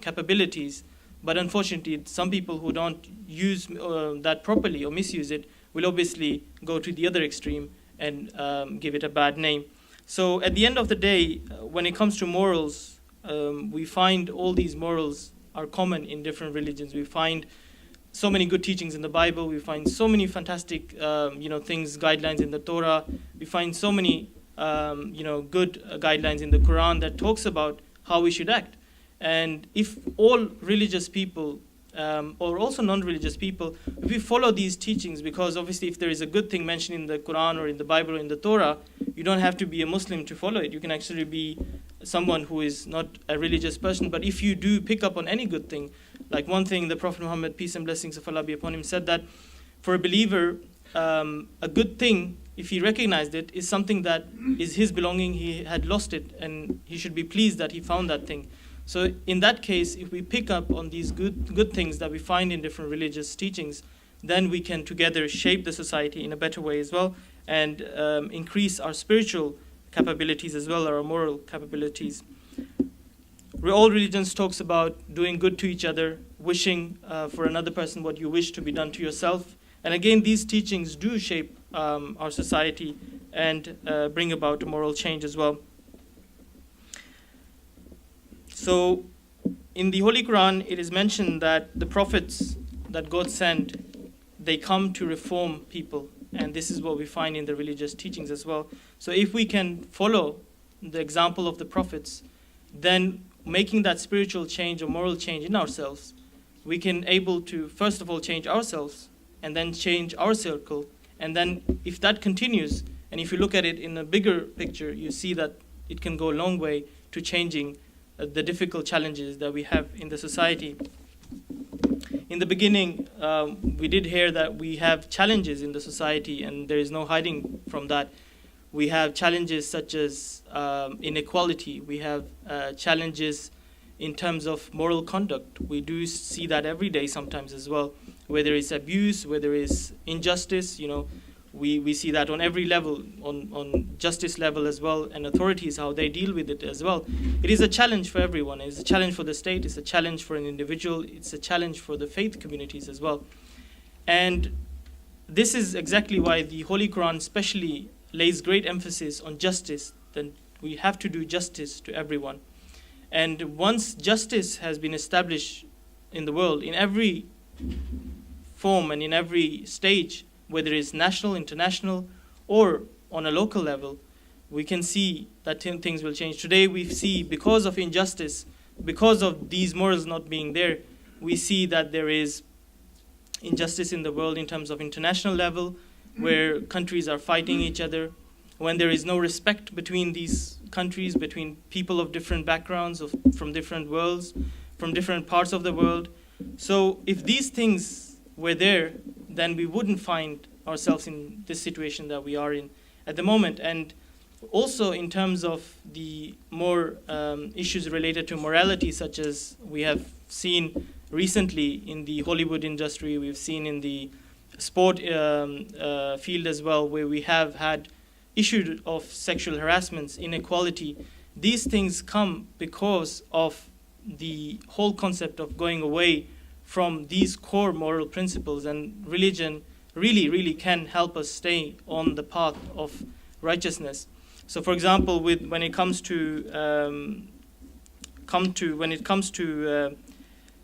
capabilities. But unfortunately, some people who don't use that properly or misuse it will obviously go to the other extreme and give it a bad name. So at the end of the day, when it comes to morals, we find all these morals are common in different religions. We find so many good teachings in the Bible. We find so many fantastic, things, guidelines in the Torah. We find so many, good guidelines in the Quran that talks about how we should act. And if all religious people, or also non-religious people, if we follow these teachings, because obviously if there is a good thing mentioned in the Quran or in the Bible or in the Torah, you don't have to be a Muslim to follow it. You can actually be someone who is not a religious person. But if you do pick up on any good thing, like one thing the Prophet Muhammad, peace and blessings of Allah be upon him, said that for a believer, a good thing, if he recognized it, is something that is his belonging. He had lost it, and he should be pleased that he found that thing. So in that case, if we pick up on these good things that we find in different religious teachings, then we can together shape the society in a better way as well, and increase our spiritual capabilities as well, our moral capabilities. All religions talks about doing good to each other, wishing for another person what you wish to be done to yourself. And again, these teachings do shape our society and bring about moral change as well. So in the Holy Quran, it is mentioned that the prophets that God sent, they come to reform people. And this is what we find in the religious teachings as well. So if we can follow the example of the prophets, then making that spiritual change or moral change in ourselves, we can able to, first of all, change ourselves, and then change our circle. And then if that continues, and if you look at it in a bigger picture, you see that it can go a long way to changing the difficult challenges that we have in the society. In the beginning, we did hear that we have challenges in the society, and there is no hiding from that. We have challenges such as inequality. We have challenges in terms of moral conduct. We do see that every day sometimes as well, where there is abuse, where there is injustice. We see that on every level, on justice level as well, and authorities, how they deal with it as well. It is a challenge for everyone. It's a challenge for the state. It's a challenge for an individual. It's a challenge for the faith communities as well. And this is exactly why the Holy Quran especially lays great emphasis on justice. Then we have to do justice to everyone. And once justice has been established in the world, in every form and in every stage, whether it's national, international, or on a local level, we can see that things will change. Today we see, because of injustice, because of these morals not being there, we see that there is injustice in the world in terms of international level, where countries are fighting each other, when there is no respect between these countries, between people of different backgrounds, from different worlds, from different parts of the world. So if these things were there, then we wouldn't find ourselves in this situation that we are in at the moment. And also in terms of the more issues related to morality, such as we have seen recently in the Hollywood industry, we've seen in the sport field as well, where we have had issues of sexual harassments, inequality. These things come because of the whole concept of going away from these core moral principles, and religion really can help us stay on the path of righteousness. So, for example, when it comes to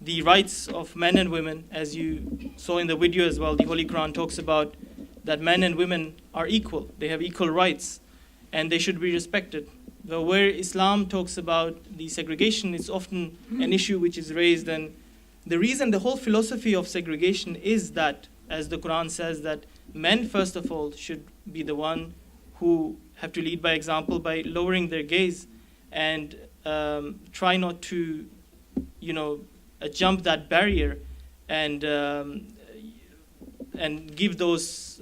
the rights of men and women, as you saw in the video as well, the Holy Quran talks about that men and women are equal. They have equal rights, and they should be respected. Though where Islam talks about the segregation, it's often an issue which is raised. And the reason, the whole philosophy of segregation is that, as the Quran says, that men, first of all, should be the one who have to lead by example by lowering their gaze and try not to, jump that barrier and give those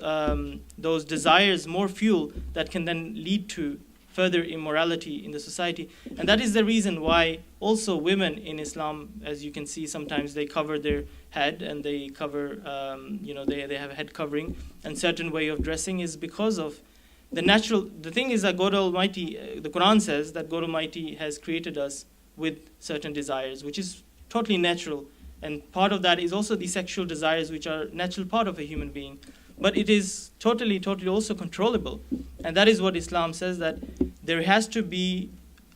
desires more fuel that can then lead to further immorality in the society. And that is the reason why also women in Islam, as you can see, sometimes they cover their head and they cover, they have a head covering, and certain way of dressing is because of the thing is that God Almighty, the Quran says that God Almighty has created us with certain desires, which is totally natural. And part of that is also the sexual desires, which are a natural part of a human being. But it is totally also controllable. And that is what Islam says, that there has to be,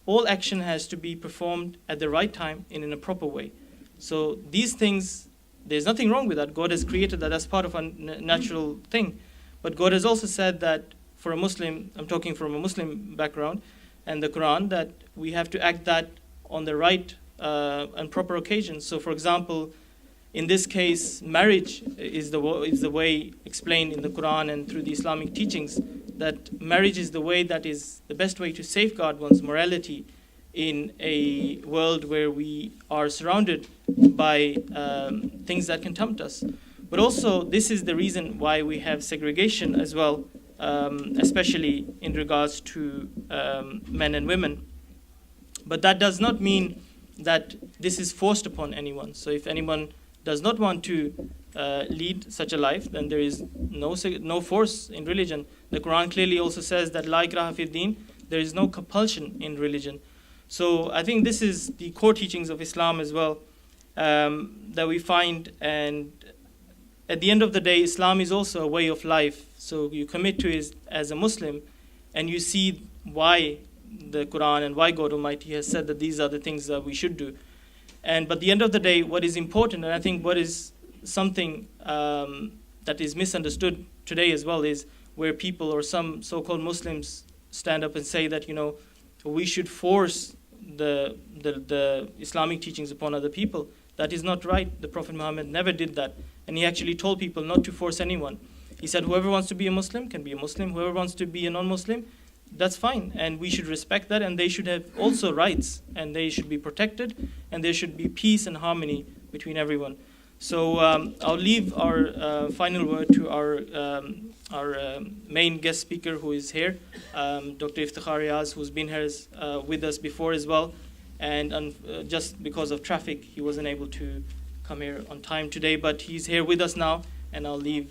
all action has to be performed at the right time and in a proper way. So these things, there's nothing wrong with that. God has created that as part of a natural thing. But God has also said that for a Muslim, I'm talking from a Muslim background, and the Quran, that we have to act that on the right and proper occasions. So, for example, in this case, marriage is the way explained in the Quran and through the Islamic teachings, that marriage is the way that is the best way to safeguard one's morality in a world where we are surrounded by things that can tempt us. But also, this is the reason why we have segregation as well, especially in regards to men and women. But that does not mean that this is forced upon anyone. So if anyone does not want to lead such a life, then there is no force in religion. The Quran clearly also says that La ikraha fi din, there is no compulsion in religion. So I think this is the core teachings of Islam as well, that we find. And at the end of the day, Islam is also a way of life. So you commit to it as a Muslim, and you see why the Quran and why God Almighty has said that these are the things that we should do. But at the end of the day, what is important, and I think what is something that is misunderstood today as well, is where people or some so-called Muslims stand up and say that, we should force the Islamic teachings upon other people. That is not right. The Prophet Muhammad never did that. And he actually told people not to force anyone. He said, whoever wants to be a Muslim can be a Muslim. Whoever wants to be a non-Muslim, that's fine. And we should respect that. And they should have also rights. And they should be protected. And there should be peace and harmony between everyone. So I'll leave our final word to our main guest speaker who is here, Dr. Iftikhar Riaz, who's been here with us before as well. And just because of traffic, he wasn't able to come here on time today, but he's here with us now, and I'll leave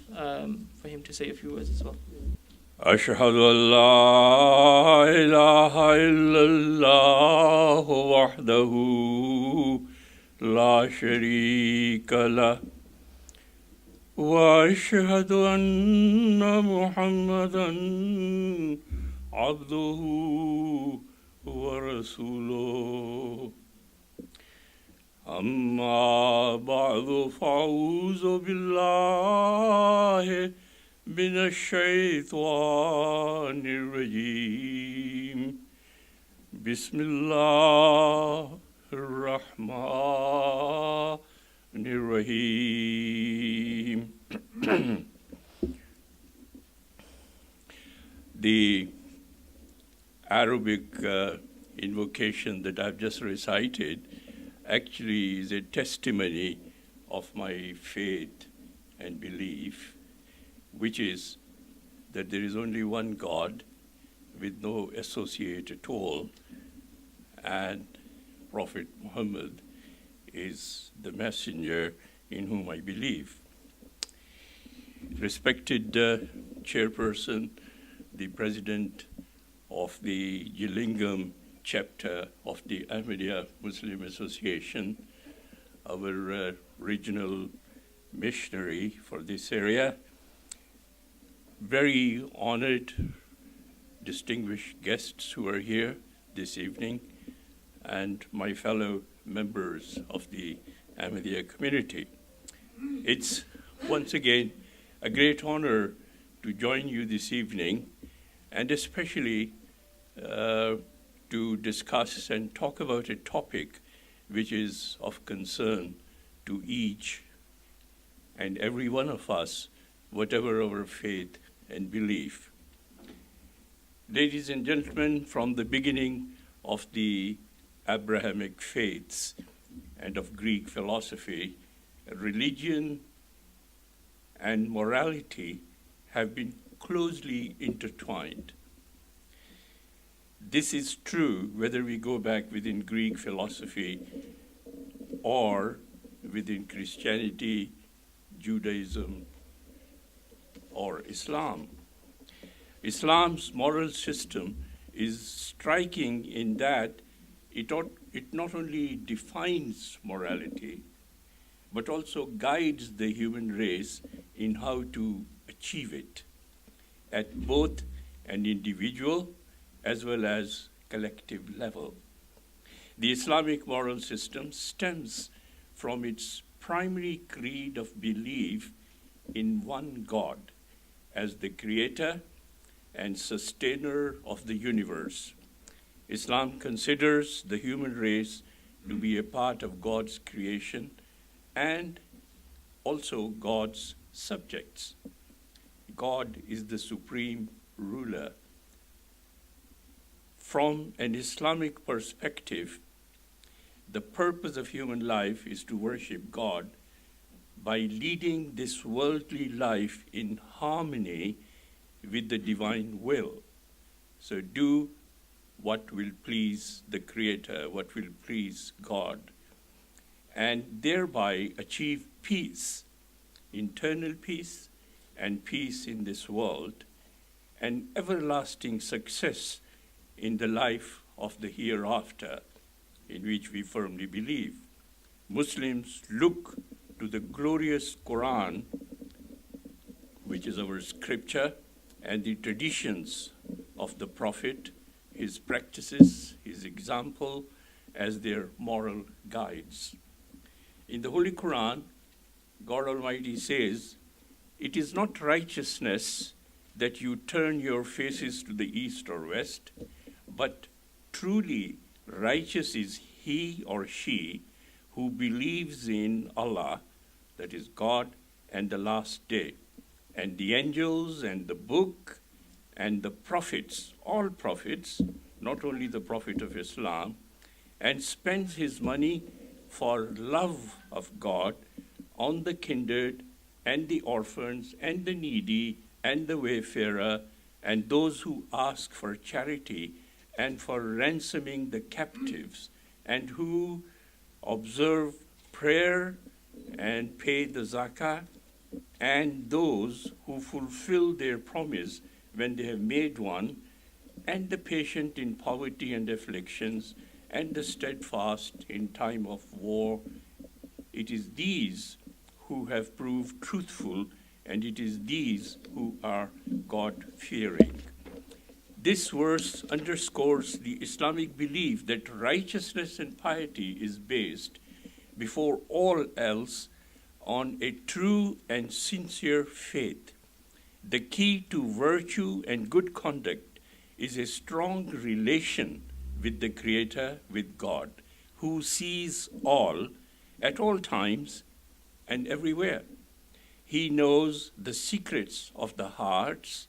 for him to say a few words as well. أشهد أن لا إله إلا الله وحده لا شريك له وأشهد أن محمدا عبده ورسوله أما بعد فأعوذ بالله من الشيطان الرجيم بسم الله الرحمن الرحيم. The Arabic invocation that I've just recited actually is a testimony of my faith and belief, which is that there is only one God with no associate at all, and Prophet Muhammad is the messenger in whom I believe. Respected chairperson, the president of the Gillingham chapter of the Ahmadiyya Muslim Association, our regional missionary for this area, very honored, distinguished guests who are here this evening, and my fellow members of the Ahmadiyya community. It's once again a great honor to join you this evening, and especially to discuss and talk about a topic which is of concern to each and every one of us, whatever our faith and belief. Ladies and gentlemen, from the beginning of the Abrahamic faiths and of Greek philosophy, religion and morality have been closely intertwined. This is true whether we go back within Greek philosophy or within Christianity, Judaism, or Islam. Islam's moral system is striking in that it not only defines morality, but also guides the human race in how to achieve it at both an individual as well as collective level. The Islamic moral system stems from its primary creed of belief in one God as the creator and sustainer of the universe. Islam considers the human race to be a part of God's creation and also God's subjects. God is the supreme ruler. From an Islamic perspective, the purpose of human life is to worship God by leading this worldly life in harmony with the divine will. So do what will please the Creator, what will please God, and thereby achieve peace, internal peace and peace in this world, and everlasting success in the life of the hereafter, in which we firmly believe. Muslims look to the glorious Quran, which is our scripture, and the traditions of the Prophet, his practices, his example, as their moral guides. In the Holy Quran, God Almighty says, "It is not righteousness that you turn your faces to the east or west, but truly righteous is he or she who believes in Allah, that is God, and the last day, and the angels and the book and the prophets, all prophets, not only the Prophet of Islam, and spends his money for love of God on the kindred and the orphans and the needy and the wayfarer and those who ask for charity and for ransoming the captives, and who observe prayer and pay the zakah, and those who fulfill their promise when they have made one, and the patient in poverty and afflictions, and the steadfast in time of war. It is these who have proved truthful, and it is these who are God-fearing." This verse underscores the Islamic belief that righteousness and piety is based, before all else, on a true and sincere faith. The key to virtue and good conduct is a strong relation with the Creator, with God, who sees all at all times and everywhere. He knows the secrets of the hearts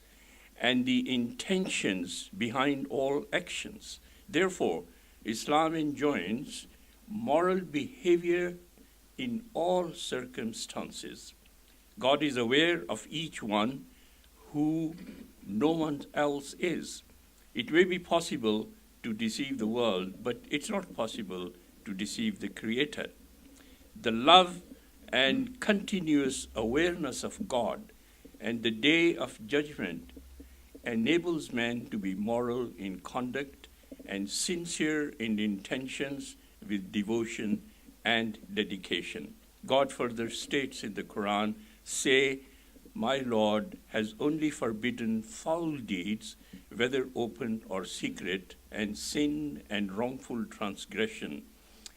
and the intentions behind all actions. Therefore, Islam enjoins moral behavior in all circumstances. God is aware of each one who no one else is. It may be possible to deceive the world, but it's not possible to deceive the Creator. The love and continuous awareness of God and the day of judgment enables man to be moral in conduct and sincere in intentions with devotion and dedication. God further states in the Quran, "Say, my Lord has only forbidden foul deeds, whether open or secret, and sin and wrongful transgression,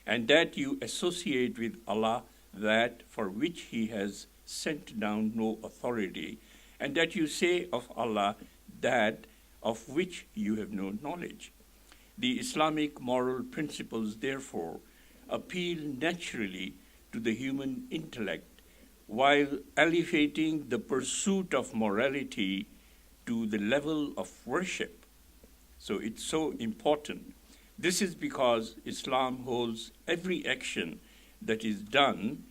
and that you associate with Allah that for which He has sent down no authority, and that you say of Allah that of which you have no knowledge." The Islamic moral principles, therefore, appeal naturally to the human intellect, while elevating the pursuit of morality to the level of worship. So it's so important. This is because Islam holds every action that is done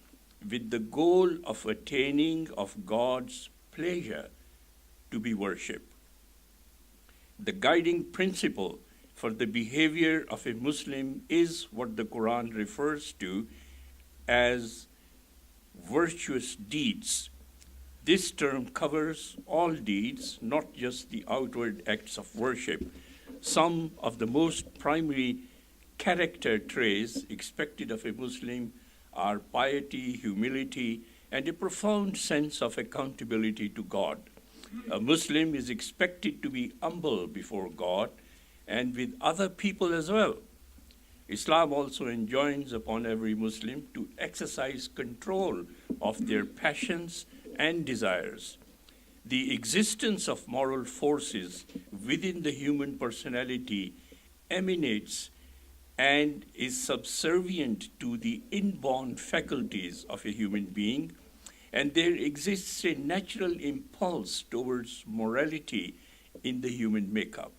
with the goal of attaining of God's pleasure to be worship. The guiding principle for the behavior of a Muslim is what the Quran refers to as virtuous deeds. This term covers all deeds, not just the outward acts of worship. Some of the most primary character traits expected of a Muslim are piety, humility, and a profound sense of accountability to God. A Muslim is expected to be humble before God and with other people as well. Islam also enjoins upon every Muslim to exercise control of their passions and desires. The existence of moral forces within the human personality emanates and is subservient to the inborn faculties of a human being, and there exists a natural impulse towards morality in the human makeup.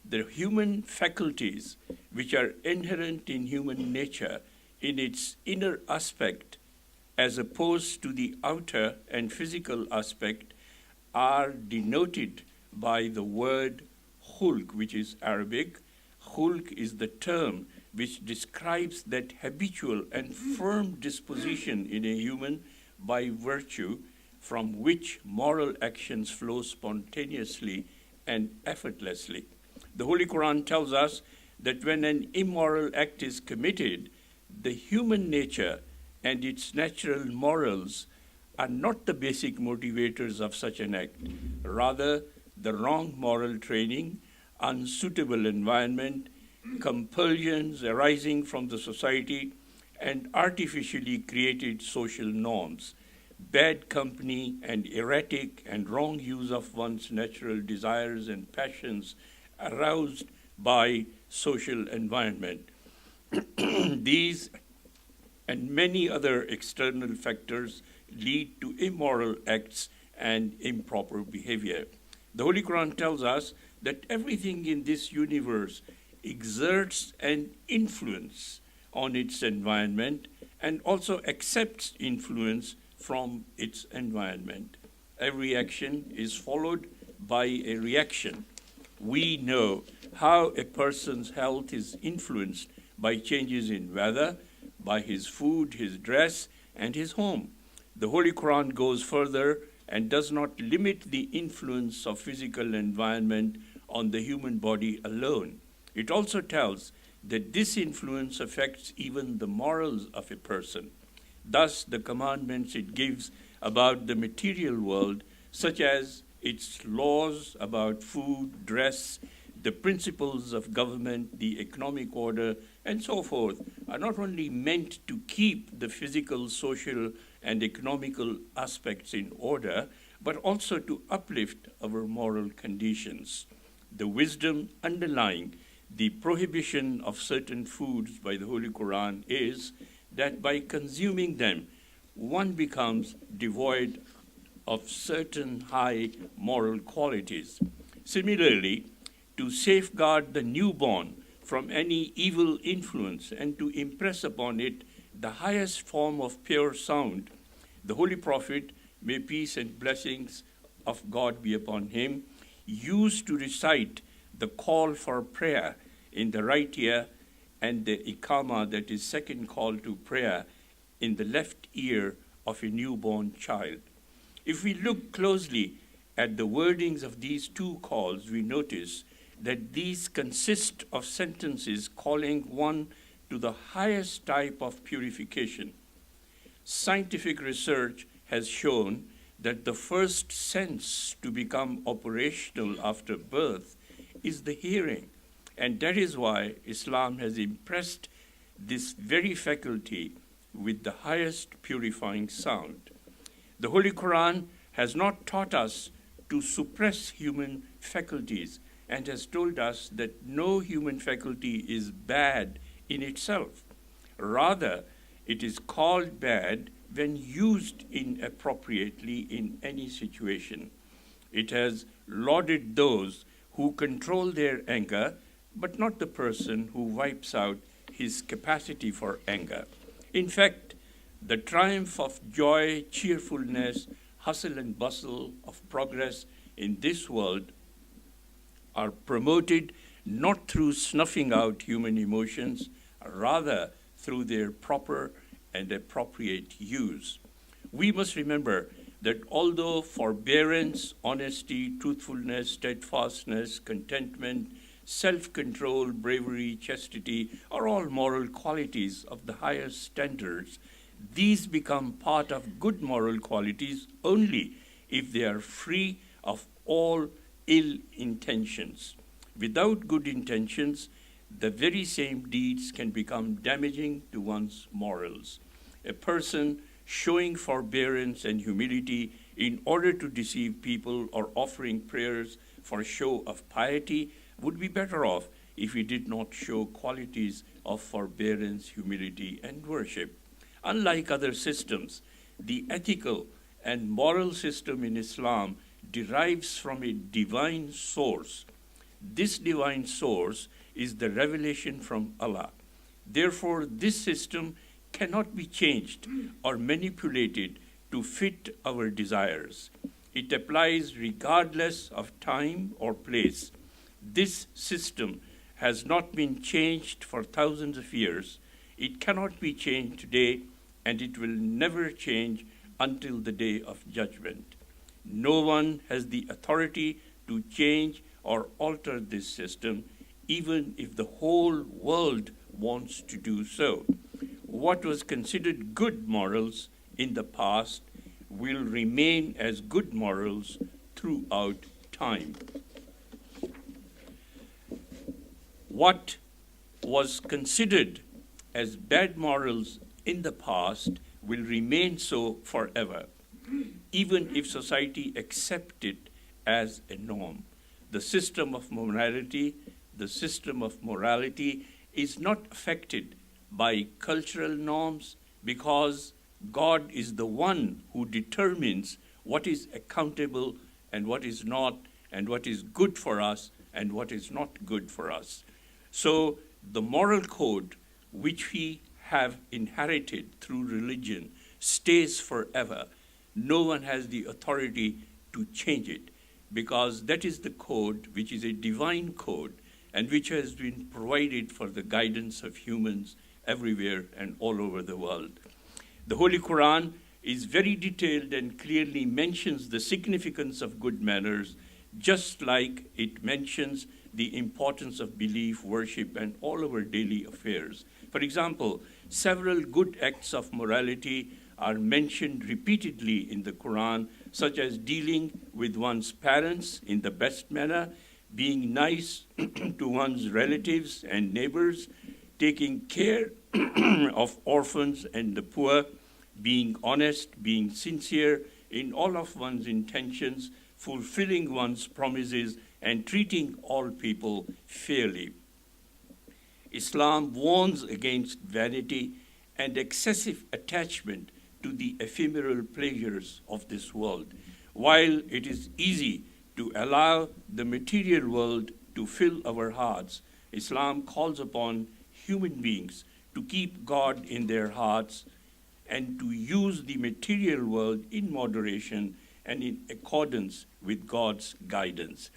The human faculties, which are inherent in human nature in its inner aspect as opposed to the outer and physical aspect, are denoted by the word khulq, which is Arabic. Khulq is the term which describes that habitual and firm disposition in a human by virtue from which moral actions flow spontaneously and effortlessly. The Holy Quran tells us that when an immoral act is committed, the human nature and its natural morals are not the basic motivators of such an act. Rather, the wrong moral training, unsuitable environment, compulsions arising from the society, and artificially created social norms, bad company, and erratic and wrong use of one's natural desires and passions aroused by social environment. These and many other external factors lead to immoral acts and improper behavior. The Holy Quran tells us that everything in this universe exerts an influence on its environment and also accepts influence from its environment. Every action is followed by a reaction. We know how a person's health is influenced by changes in weather, by his food, his dress, and his home. The Holy Quran goes further and does not limit the influence of physical environment on the human body alone. It also tells that this influence affects even the morals of a person. Thus, the commandments it gives about the material world, such as its laws about food, dress, the principles of government, the economic order, and so forth, are not only meant to keep the physical, social, and economical aspects in order, but also to uplift our moral conditions. The wisdom underlying the prohibition of certain foods by the Holy Quran is that by consuming them, one becomes devoid of certain high moral qualities. Similarly, to safeguard the newborn from any evil influence and to impress upon it the highest form of pure sound, the Holy Prophet, may peace and blessings of God be upon him, used to recite the call for prayer in the right ear and the ikama, that is second call to prayer, in the left ear of a newborn child. If we look closely at the wordings of these two calls, we notice that these consist of sentences calling one to the highest type of purification. Scientific research has shown that the first sense to become operational after birth is the hearing, and that is why Islam has impressed this very faculty with the highest purifying sound. The Holy Quran has not taught us to suppress human faculties and has told us that no human faculty is bad in itself. Rather, it is called bad when used inappropriately in any situation. It has lauded those who control their anger, but not the person who wipes out his capacity for anger. In fact, the triumph of joy, cheerfulness, hustle and bustle of progress in this world are promoted not through snuffing out human emotions, rather through their proper and appropriate use. We must remember that although forbearance, honesty, truthfulness, steadfastness, contentment, self-control, bravery, chastity are all moral qualities of the highest standards, these become part of good moral qualities only if they are free of all ill intentions. Without good intentions, the very same deeds can become damaging to one's morals. A person showing forbearance and humility in order to deceive people or offering prayers for show of piety would be better off if he did not show qualities of forbearance, humility, and worship. Unlike other systems, the ethical and moral system in Islam derives from a divine source. This divine source is the revelation from Allah. Therefore, this system cannot be changed or manipulated to fit our desires. It applies regardless of time or place. This system has not been changed for thousands of years. It cannot be changed today, and it will never change until the day of judgment. No one has the authority to change or alter this system, even if the whole world wants to do so. What was considered good morals in the past will remain as good morals throughout time. What was considered as bad morals in the past will remain so forever, even if society accepts it as a norm. The system of morality is not affected by cultural norms because God is the one who determines what is accountable and what is not, and what is good for us and what is not good for us. So the moral code which we have inherited through religion stays forever. No one has the authority to change it, because that is the code which is a divine code and which has been provided for the guidance of humans everywhere and all over the world. The Holy Quran is very detailed and clearly mentions the significance of good manners, just like it mentions the importance of belief, worship, and all our daily affairs. For example, several good acts of morality are mentioned repeatedly in the Quran, such as dealing with one's parents in the best manner, being nice to one's relatives and neighbors, taking care of orphans and the poor, being honest, being sincere in all of one's intentions, fulfilling one's promises, and treating all people fairly. Islam warns against vanity and excessive attachment to the ephemeral pleasures of this world. While it is easy to allow the material world to fill our hearts, Islam calls upon human beings to keep God in their hearts and to use the material world in moderation and in accordance with God's guidance.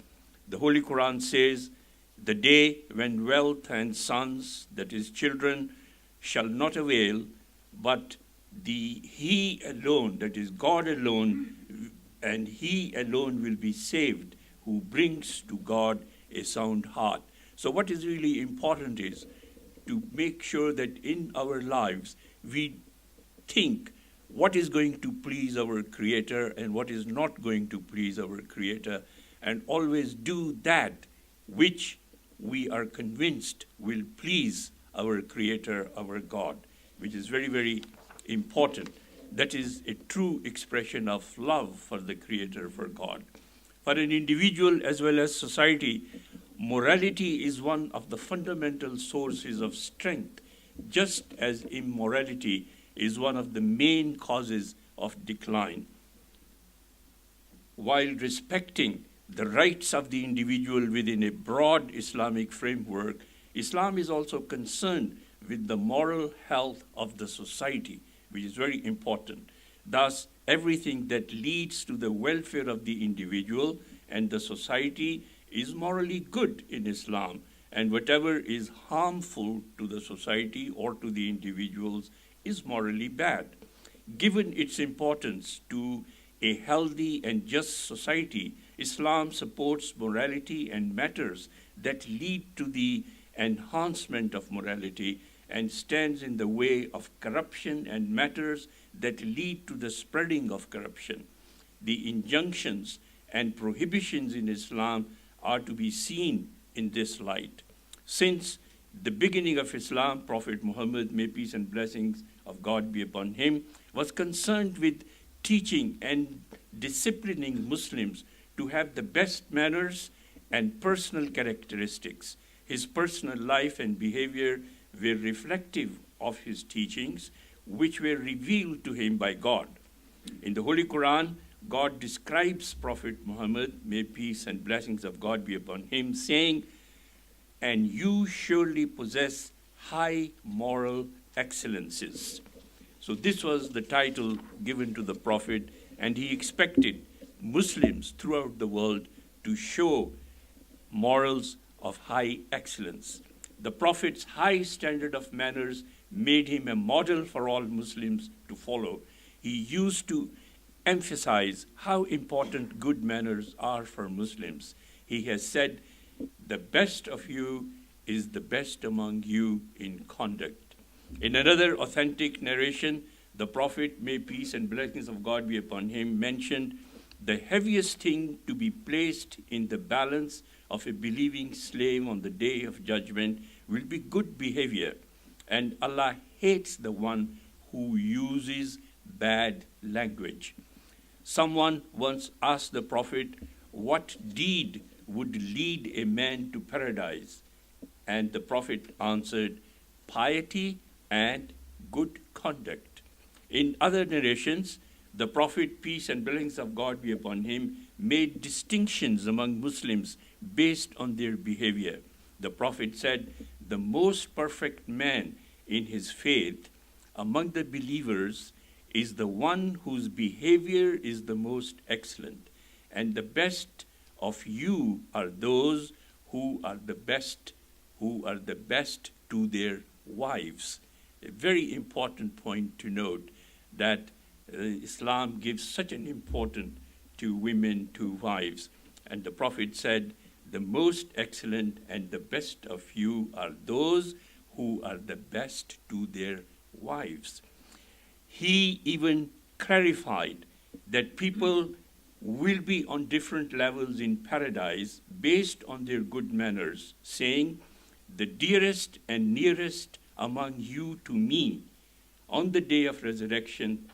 The Holy Quran says, "The day when wealth and sons, that is children, shall not avail, but He alone, that is God alone, and He alone will be saved, who brings to God a sound heart." So what is really important is to make sure that in our lives we think what is going to please our Creator and what is not going to please our Creator, and always do that which we are convinced will please our Creator, our God, which is very, very important. That is a true expression of love for the Creator, for God. For an individual as well as society, morality is one of the fundamental sources of strength, just as immorality is one of the main causes of decline. While respecting the rights of the individual within a broad Islamic framework, Islam is also concerned with the moral health of the society, which is very important. Thus, everything that leads to the welfare of the individual and the society is morally good in Islam, and whatever is harmful to the society or to the individuals is morally bad. Given its importance to a healthy and just society, Islam supports morality and matters that lead to the enhancement of morality and stands in the way of corruption and matters that lead to the spreading of corruption. The injunctions and prohibitions in Islam are to be seen in this light. Since the beginning of Islam, Prophet Muhammad, may peace and blessings of God be upon him, was concerned with teaching and disciplining Muslims to have the best manners and personal characteristics. His personal life and behavior were reflective of his teachings, which were revealed to him by God. In the Holy Quran, God describes Prophet Muhammad, may peace and blessings of God be upon him, saying, "And you surely possess high moral excellences." So this was the title given to the Prophet, and he expected Muslims throughout the world to show morals of high excellence. The Prophet's high standard of manners made him a model for all Muslims to follow. He used to emphasize how important good manners are for Muslims. He has said, "The best of you is the best among you in conduct." In another authentic narration, the Prophet, may peace and blessings of God be upon him, mentioned, "The heaviest thing to be placed in the balance of a believing slave on the day of judgment will be good behavior, and Allah hates the one who uses bad language." Someone once asked the Prophet, what deed would lead a man to paradise? And the Prophet answered, piety and good conduct. In other narrations, the Prophet, peace and blessings of God be upon him, made distinctions among Muslims based on their behavior. The Prophet said, "The most perfect man in his faith among the believers is the one whose behavior is the most excellent, and the best of you are those who are the best to their wives." A very important point to note, that Islam gives such an importance to women, to wives. And the Prophet said, "The most excellent and the best of you are those who are the best to their wives." He even clarified that people will be on different levels in paradise based on their good manners, saying, "The dearest and nearest among you to me on the day of resurrection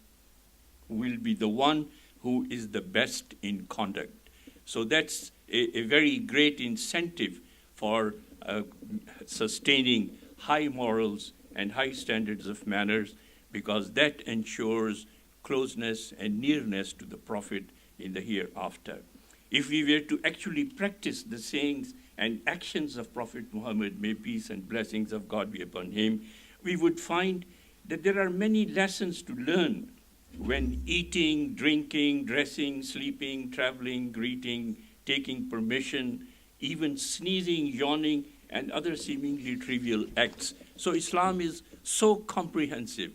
will be the one who is the best in conduct." So that's a very great incentive for sustaining high morals and high standards of manners, because that ensures closeness and nearness to the Prophet in the hereafter. If we were to actually practice the sayings and actions of Prophet Muhammad, may peace and blessings of God be upon him, we would find that there are many lessons to learn when eating, drinking, dressing, sleeping, traveling, greeting, taking permission, even sneezing, yawning, and other seemingly trivial acts. So Islam is so comprehensive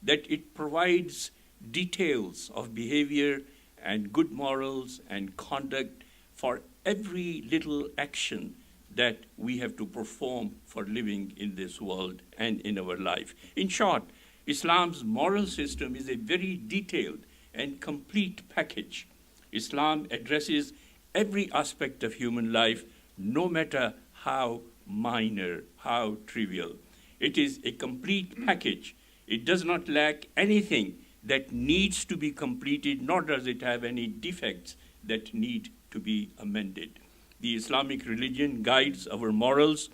that it provides details of behavior and good morals and conduct for every little action that we have to perform for living in this world and in our life. In short, Islam's moral system is a very detailed and complete package. Islam addresses every aspect of human life, no matter how minor, how trivial. It is a complete package. It does not lack anything that needs to be completed, nor does it have any defects that need to be amended. The Islamic religion guides our morals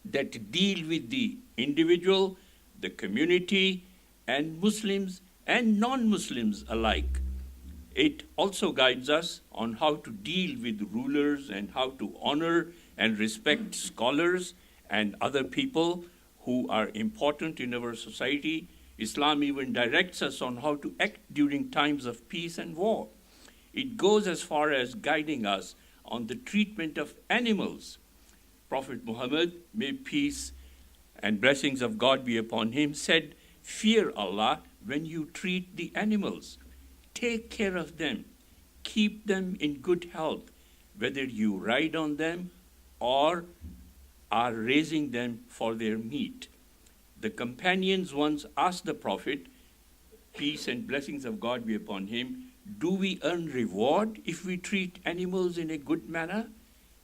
that deal with the individual, the community, and Muslims and non-Muslims alike. It also guides us on how to deal with rulers and how to honor and respect scholars and other people who are important in our society. Islam even directs us on how to act during times of peace and war. It goes as far as guiding us on the treatment of animals. Prophet Muhammad, may peace and blessings of God be upon him, said, "Fear Allah when you treat the animals. Take care of them. Keep them in good health, whether you ride on them or are raising them for their meat." The companions once asked the Prophet, peace and blessings of God be upon him, "Do we earn reward if we treat animals in a good manner?"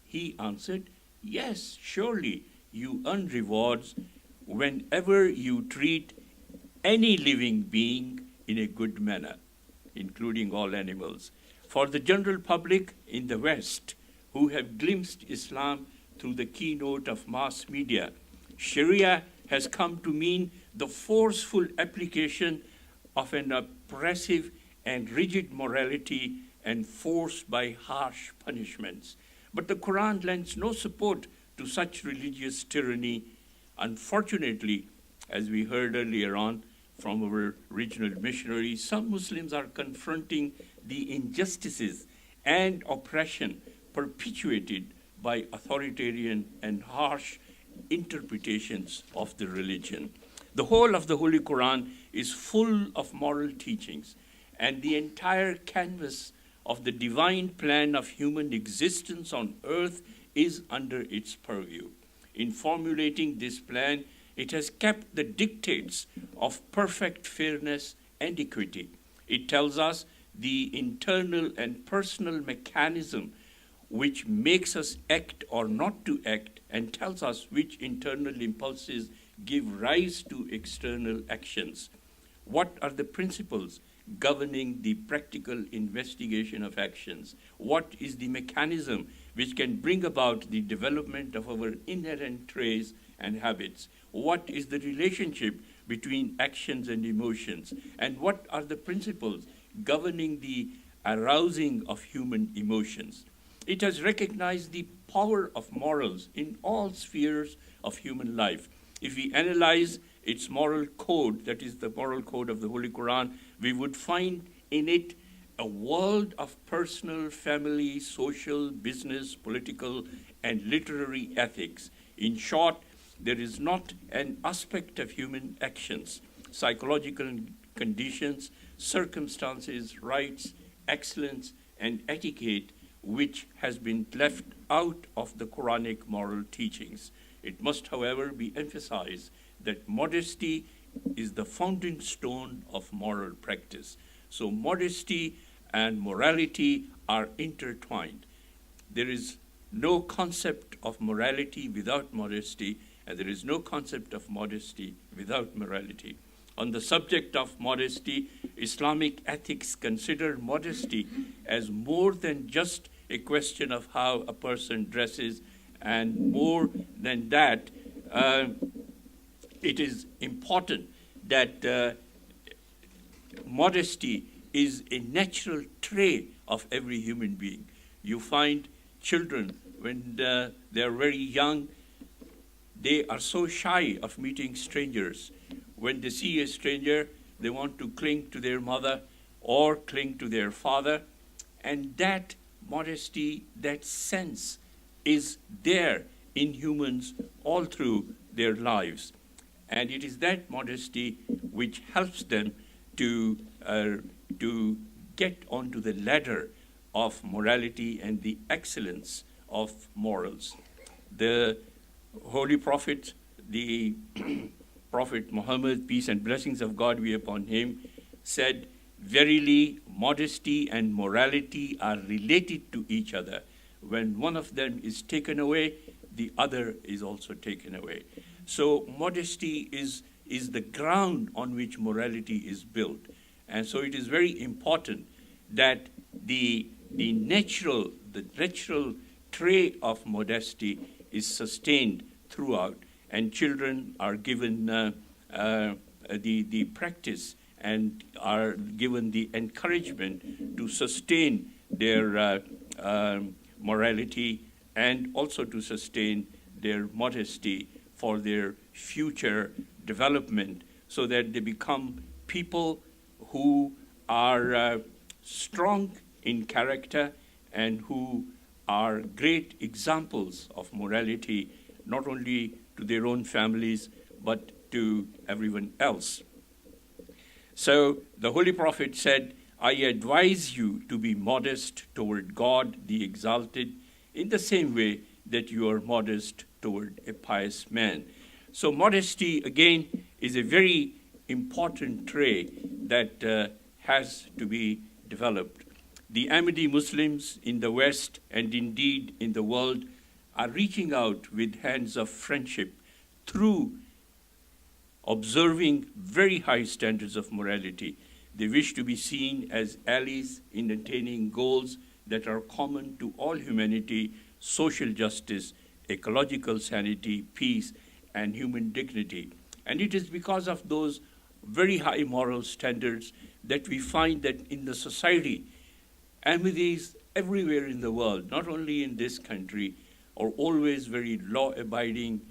He answered, "Yes, surely you earn rewards whenever you treat any living being in a good manner, including all animals." For the general public in the West who have glimpsed Islam through the keynote of mass media, Sharia has come to mean the forceful application of an oppressive and rigid morality enforced by harsh punishments. But the Quran lends no support to such religious tyranny. Unfortunately, as we heard earlier on from our regional missionary, some Muslims are confronting the injustices and oppression perpetuated by authoritarian and harsh interpretations of the religion. The whole of the Holy Quran is full of moral teachings, and the entire canvas of the divine plan of human existence on earth is under its purview. In formulating this plan, it has kept the dictates of perfect fairness and equity. It tells us the internal and personal mechanism which makes us act or not to act, and tells us which internal impulses give rise to external actions. What are the principles governing the practical investigation of actions? What is the mechanism which can bring about the development of our inherent traits and habits? What is the relationship between actions and emotions? And what are the principles governing the arousing of human emotions? It has recognized the power of morals in all spheres of human life. If we analyze its moral code, that is the moral code of the Holy Quran, we would find in it a world of personal, family, social, business, political, and literary ethics. In short, there is not an aspect of human actions, psychological conditions, circumstances, rights, excellence, and etiquette which has been left out of the Quranic moral teachings. It must, however, be emphasized that modesty is the founding stone of moral practice. So modesty and morality are intertwined. There is no concept of morality without modesty, and there is no concept of modesty without morality. On the subject of modesty, Islamic ethics consider modesty as more than just a question of how a person dresses, and more than that, it is important that modesty is a natural trait of every human being. You find children, when they are very young, they are so shy of meeting strangers. When they see a stranger, they want to cling to their mother or cling to their father. And that modesty, that sense is there in humans all through their lives. And it is that modesty which helps them to get onto the ladder of morality and the excellence of morals. The Holy Prophet, the Prophet Muhammad, peace and blessings of God be upon him, said, "Verily, modesty and morality are related to each other. When one of them is taken away, the other is also taken away." So modesty is the ground on which morality is built. And so it is very important that the natural trait of modesty is sustained throughout, and children are given the practice and are given the encouragement to sustain their morality and also to sustain their modesty for their future development, so that they become people who are strong in character and who are great examples of morality, not only to their own families, but to everyone else. So the Holy Prophet said, "I advise you to be modest toward God the Exalted in the same way that you are modest toward a pious man." So modesty, again, is a very important trait that has to be developed. The Ahmadi Muslims in the West, and indeed in the world, are reaching out with hands of friendship through observing very high standards of morality. They wish to be seen as allies in attaining goals that are common to all humanity: social justice, ecological sanity, peace, and human dignity. And it is because of those very high moral standards that we find that in the society, Ahmadis everywhere in the world, not only in this country, are always very law-abiding,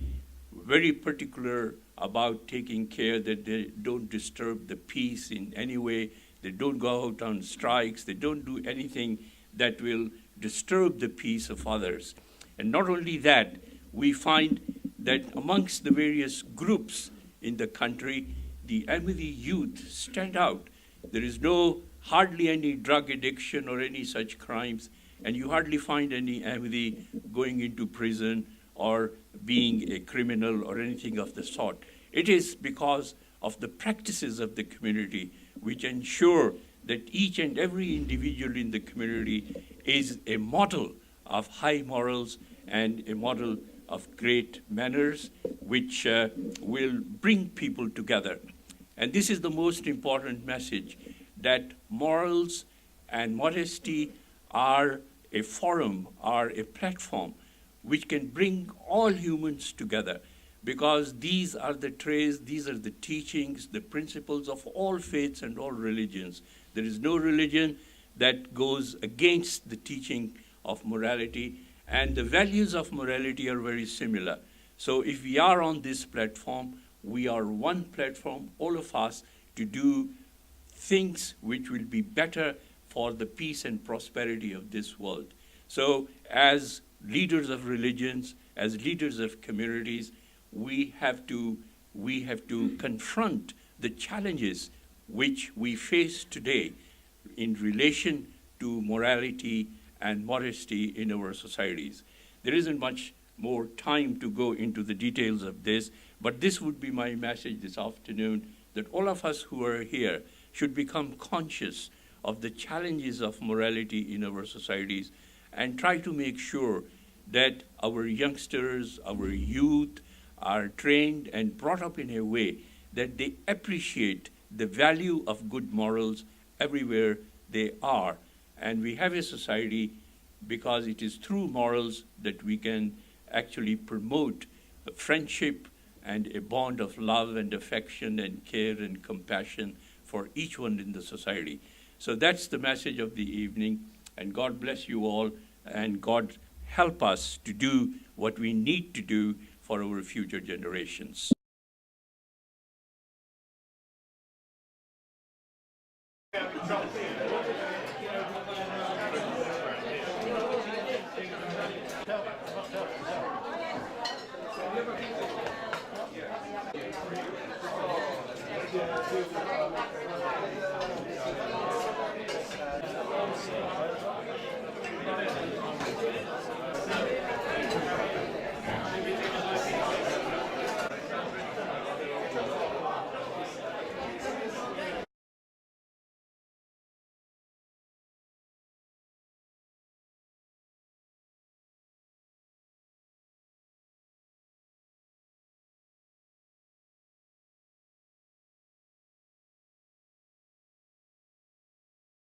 very particular about taking care that they don't disturb the peace in any way. They don't go out on strikes. They don't do anything that will disturb the peace of others. And not only that, we find that amongst the various groups in the country, the Ahmadi youth stand out. There is hardly any drug addiction or any such crimes, and you hardly find any Ahmadi going into prison or being a criminal or anything of the sort. It is because of the practices of the community which ensure that each and every individual in the community is a model of high morals and a model of great manners, which will bring people together. And this is the most important message, that morals and modesty are a forum, are a platform which can bring all humans together, because these are the traits, these are the teachings, the principles of all faiths and all religions. There is no religion that goes against the teaching of morality, and the values of morality are very similar. So if we are on this platform, we are one platform, all of us, to do things which will be better for the peace and prosperity of this world. So as leaders of religions, as leaders of communities, we have to confront the challenges which we face today in relation to morality and modesty in our societies. There isn't much more time to go into the details of this, but this would be my message this afternoon, that all of us who are here should become conscious of the challenges of morality in our societies and try to make sure that our youngsters, our youth are trained and brought up in a way that they appreciate the value of good morals everywhere they are. And we have a society because it is through morals that we can actually promote friendship and a bond of love and affection and care and compassion for each one in the society. So that's the message of the evening, and God bless you all, and God help us to do what we need to do for our future generations.